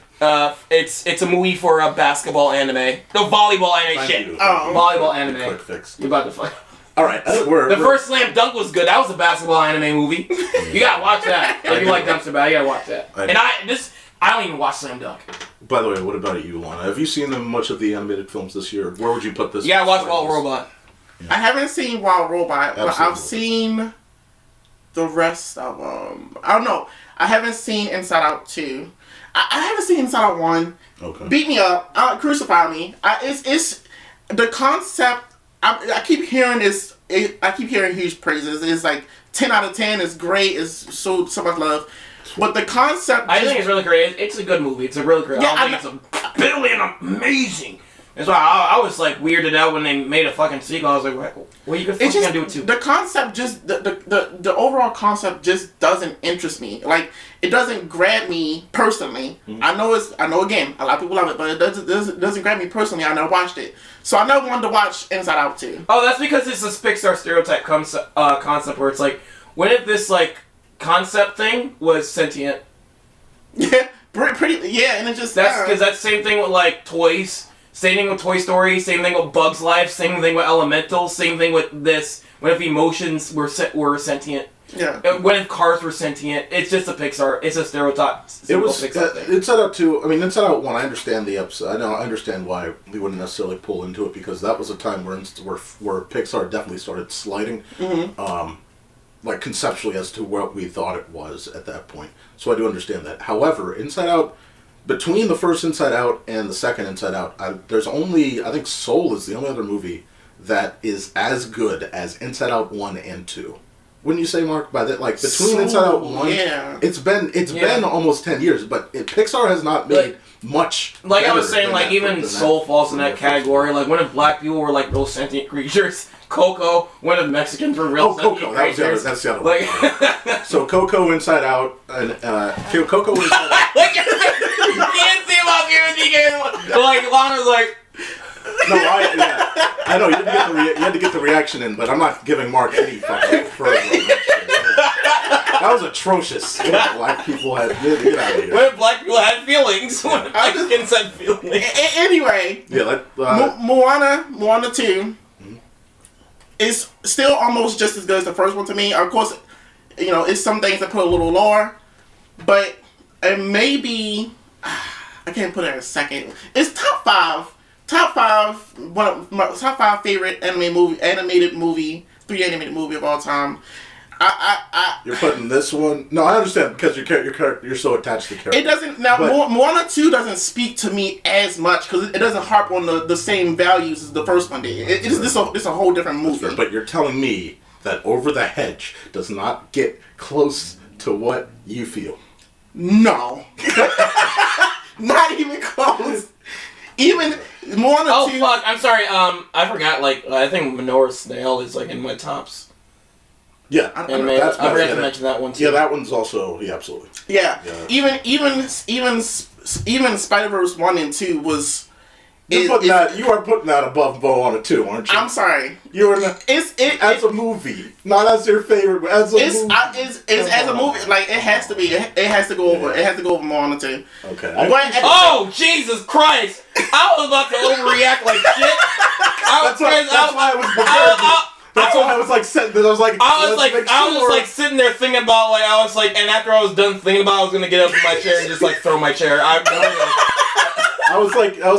It's a movie for a basketball anime. No, volleyball anime. Thank Shit. you. Oh. Volleyball anime. Quick fix. You're about to fight. All right. The first Slam Dunk was good. That was a basketball anime movie. You gotta watch that. If you like Dumpster Battle, you gotta watch that. I And do. I don't even watch Slam Dunk. By the way, what about you, Lana? Have you seen much of the animated films this year? Where would you put this? Yeah, I watched Wild Robot. I haven't seen Wild Robot, but Absolutely. I've seen the rest of them. I don't know. I haven't seen Inside Out 2. I haven't seen Inside Out 1. Okay. Beat me up. Crucify me. It's the concept. I keep hearing this. I keep hearing huge praises. It's like 10 out of 10. It's great. It's so much love. But the concept. I think it's really great. It's a good movie. It's a really great. Yeah, I don't think it's a brilliant, amazing. That's why I was like weirded out when they made a fucking sequel. I was like, what are you gonna do it to? The concept just the overall concept just doesn't interest me. Like it doesn't grab me personally. Mm-hmm. I know again a lot of people love it, but it doesn't grab me personally. I never watched it, so I never wanted to watch Inside Out 2. Oh, that's because it's this Pixar stereotype concept where it's like, what if this like concept thing was sentient? Yeah, pretty. Yeah, and it just That's because that's the same thing with like toys. Same thing with Toy Story, same thing with Bug's Life, same thing with Elemental, same thing with this. What if emotions were sentient? Yeah. What if cars were sentient? It's just a Pixar. It's a stereotype. It was Pixar thing. Inside Out 2. I mean, Inside Out 1. I understand the episode. I understand why we wouldn't necessarily pull into it because that was a time where Pixar definitely started sliding, like conceptually as to what we thought it was at that point. So I do understand that. However, Inside Out. Between the first Inside Out and the second Inside Out, there's only, I think Soul is the only other movie that is as good as Inside Out 1 and 2. Wouldn't you say, Mark? By that, like between Inside Out 1, yeah. it's been almost 10 years, but Pixar has not made much. Like I was better saying, than like that even than Soul falls in that first one. category. Like when if black people were like real sentient creatures, Coco. When if Mexicans were real sentient Coco, creatures. that's the other like, one. So Coco, Inside Out, and Coco Inside Out. You can't see him up here and you can't. Like Lana's like. No, I know you had to get the reaction in, but I'm not giving Mark any fucking further. On that shit. That was atrocious. Black people had get out of here. When black people had feelings, when Mexicans had feelings. Anyway, Yeah, Moana 2 is still almost just as good as the first one to me. Of course, you know, it's some things that put a little lower, but it may be. I can't put it in a second. It's top five. One of my top 5 favorite animated movie, 3D animated movie of all time. You're putting this one. No, I understand because you're so attached to the character. It doesn't now. Moana 2 doesn't speak to me as much because it doesn't harp on the same values as the first one did. It's a whole different movie. But you're telling me that Over the Hedge does not get close to what you feel. No, not even close. Even Moana 2. Oh fuck! I'm sorry. I forgot. Like I think Minoru Snail is like in my tops. Yeah, I forgot to mention that one too. Yeah, that one's also absolutely. Yeah. Even Spider-Verse 1 and 2 was. You are putting that above Moana 2, aren't you? I'm sorry. You are not. As a movie, not as your favorite, but as a movie. It's as a movie. Like it has to be. It has to go over. It has to go over Moana 2. Okay. Oh Jesus Christ! I was about to overreact like shit. That's why I was prepared. That's why I was like sitting. I was sitting there thinking about and after I was done thinking about it, I was gonna get up from my chair and just like throw my chair. I was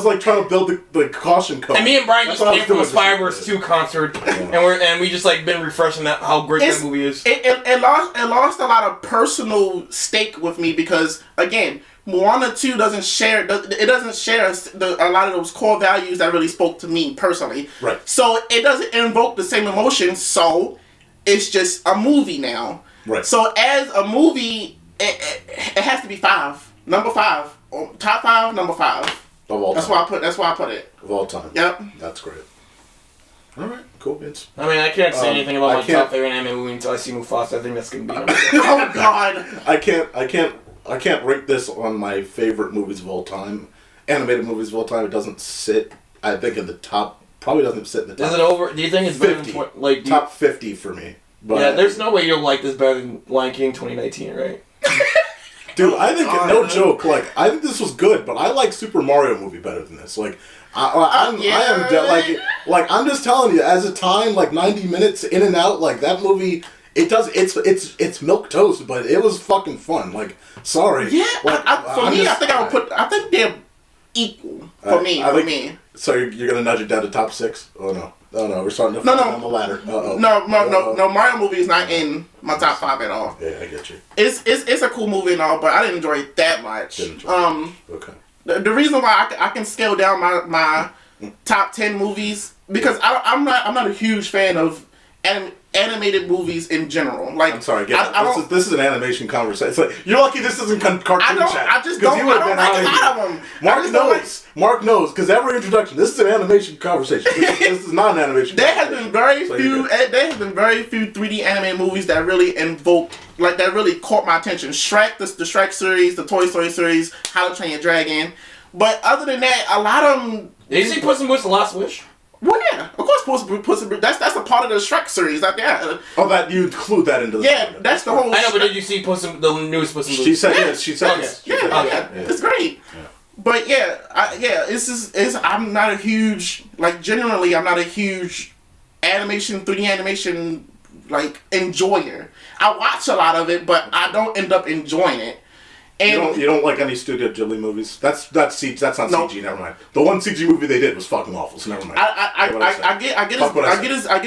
like trying to build the caution code. And me and Bryan just came from a Spider-Verse 2 concert, and we just like been refreshing how great that movie is. It lost a lot of personal stake with me because again, Moana 2 doesn't share a lot of those core values that really spoke to me personally. Right. So it doesn't invoke the same emotions. So it's just a movie now. Right. So as a movie, it has to be 5. Number 5. Top 5, number 5. Of all time. That's why I put it. Of all time. Yep. That's great. All right. Cool, Vince. I mean, I can't say anything about my top favorite anime movie until I see Mufasa. I think that's gonna be. Oh God. I can't rate this on my favorite movies of all time. Animated movies of all time. It doesn't sit. I think in the top. Probably doesn't sit in the top. Is it over? Do you think it's 50? better than Top 50 for me. But yeah, there's no way you'll like this better than Lion King 2019, right? Dude, I think no joke. Like, I think this was good, but I like Super Mario movie better than this. Like, I'm just telling you, as a time, like 90 minutes in and out, like that movie It does. It's milk toast, but it was fucking fun. Like, sorry. Yeah, Like, I think they're equal for me. So you're gonna nudge it down to top 6? Oh no. We're starting to fall down the ladder. No, Mario movie is not in my top 5 at all. Yeah, I get you. It's a cool movie and all, but I didn't enjoy it that much. Okay. The reason why I can scale down my top 10 movies because I'm not a huge fan of animated movies in general. Like, I'm sorry, this is an animation conversation. It's like, you're lucky this isn't cartoon chat. I don't like a lot of them. Mark knows, because every introduction, this is an animation conversation. This is not an animation There has been very few 3D animated movies that really that really caught my attention. Shrek, the Shrek series, the Toy Story series, How to Train Your Dragon. But other than that, a lot of them... Did you see Puss in Boots: The Last Wish? Well, yeah, of course, Puss in Boots. That's a part of the Shrek series. Like, yeah. Oh, that you include that into the story. That's the whole. I know, but did you see the newest Puss in Boots? She said yes. She said yes. Yeah, it's great. Yeah. But I'm not a huge generally I'm not a huge 3D animation enjoyer. I watch a lot of it, but I don't end up enjoying it. And you don't like any Studio Ghibli movies? That's not CG. Never mind. The one CG movie they did was fucking awful. So never mind. I get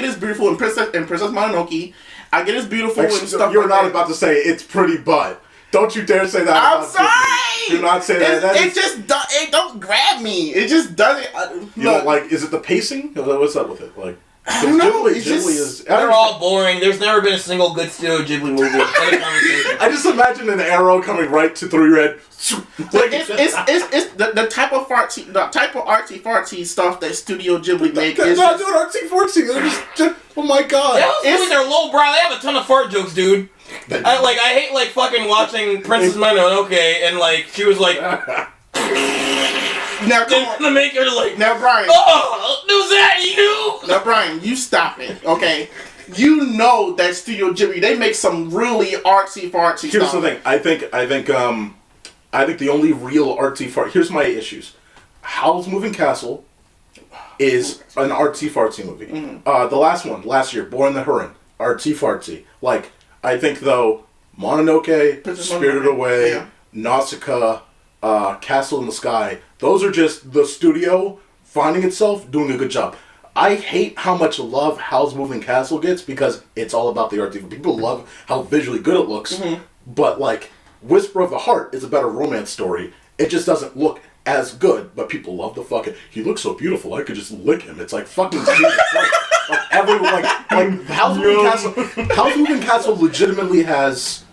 it's beautiful in Princess Mononoke. I get it's beautiful and stuff. You're not about to say it's pretty, but don't you dare say that. I'm sorry. Do not say that. It don't grab me. It just doesn't. You don't like? Is it the pacing? What's up with it? Like. I don't know. They're all boring. There's never been a single good Studio Ghibli movie. I just imagine an arrow coming right through your head. It's the type of artsy fartsy stuff that Studio Ghibli make. They're not doing artsy fartsy. They're just oh my god. They're lowbrow. They have a ton of fart jokes, dude. I hate fucking watching Princess Mononoke and she was like. Now, come on. The maker now, Bryan. Oh, was that you? Now, Bryan, you stop it, okay? You know that Studio Ghibli, they make some really artsy fartsy stuff. Here's the thing. I think the only real artsy fart. Here's my issues. Howl's Moving Castle is an artsy fartsy movie. Mm-hmm. The last one, last year, Born the Heron, artsy fartsy. I think though, Mononoke, Spirited Away, Nausicaa, Castle in the Sky. Those are just the studio finding itself doing a good job. I hate how much love Howl's Moving Castle gets because it's all about the art. People love how visually good it looks, but Whisper of the Heart is a better romance story. It just doesn't look as good, but people love the fucking. He looks so beautiful. I could just lick him. It's like fucking. Everyone Howl's Moving Castle. Howl's Moving Castle legitimately has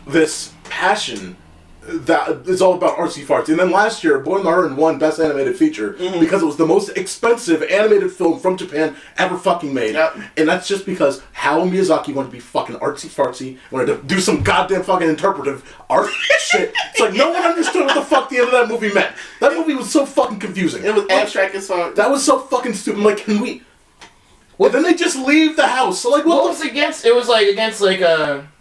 this passion. That is all about artsy fartsy. And then last year, Boy and the Heron won Best Animated Feature because it was the most expensive animated film from Japan ever fucking made. Yep. And that's just because Hayao Miyazaki wanted to be fucking artsy fartsy, wanted to do some goddamn fucking interpretive art shit. It's like no one understood what the fuck the end of that movie meant. That movie was so fucking confusing. It was abstract as fuck. That was so fucking stupid. Can we? Well, then they just leave the house. So what was against? It was against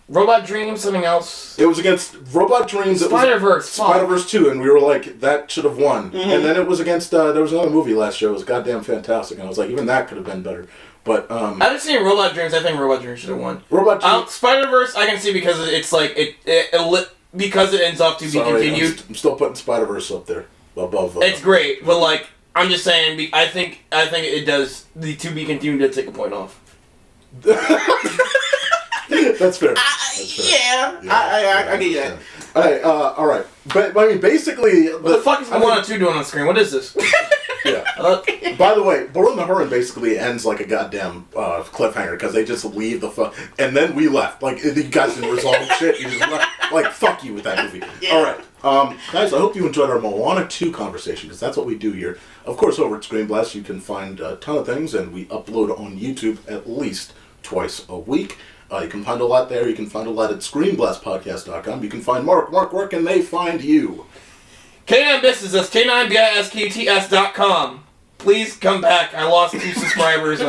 Robot Dreams, something else. It was against Robot Dreams. Spider-Verse 2, and we were like, that should have won. Mm-hmm. And then it was against, there was another movie last year, it was goddamn fantastic, and I was like, even that could have been better. But, I haven't seen Robot Dreams, I think Robot Dreams should have won. Robot Dreams? Spider-Verse, I can see because it's because it ends up to be continued. I'm still putting Spider-Verse up there, above. It's great, but I'm just saying, I think it does, the to be continued did take a point off. That's fair. Yeah, I get that. All right. But I mean, basically, what the fuck is Moana 2 doing on the screen? What is this? Yeah. By the way, Born the Heron basically ends like a goddamn cliffhanger because they just leave the fuck, and then we left. You guys didn't resolve shit. You just left. Fuck you with that movie. Yeah. All right, guys. I hope you enjoyed our Moana 2 conversation because that's what we do here. Of course, over at ScreenBlast, you can find a ton of things, and we upload on YouTube at least twice a week. You can find a lot there. You can find a lot at ScreenBlastPodcast.com. You can find Mark. Mark, where can they find you? K9 Business, that's K9BISQTS.com. Please come back. I lost 2 subscribers.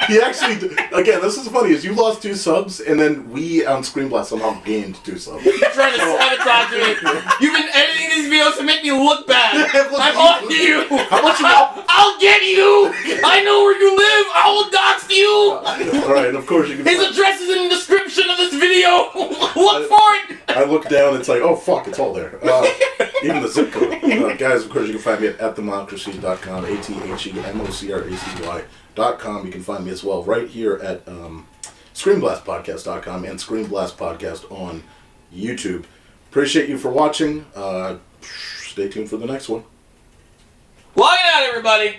He actually, again, this is funny, is you lost 2 subs, and then we on ScreenBlast somehow gained 2 subs. You're trying to sabotage me. You've been editing these videos to make me look bad. I'm on to you. How much you got? I'll get you. I know where you live. I will dox you. Alright, and of course you can His address is in the description of this video. Look for it. I look down, it's like, oh fuck, it's all there. Even the zip code. Guys, of course, you can find me at atthemocracy.com, ATHEMOCRACY.com. You can find me as well right here at ScreenBlastPodcast.com and ScreenBlast Podcast on YouTube. Appreciate you for watching. Stay tuned for the next one. Log it out, everybody.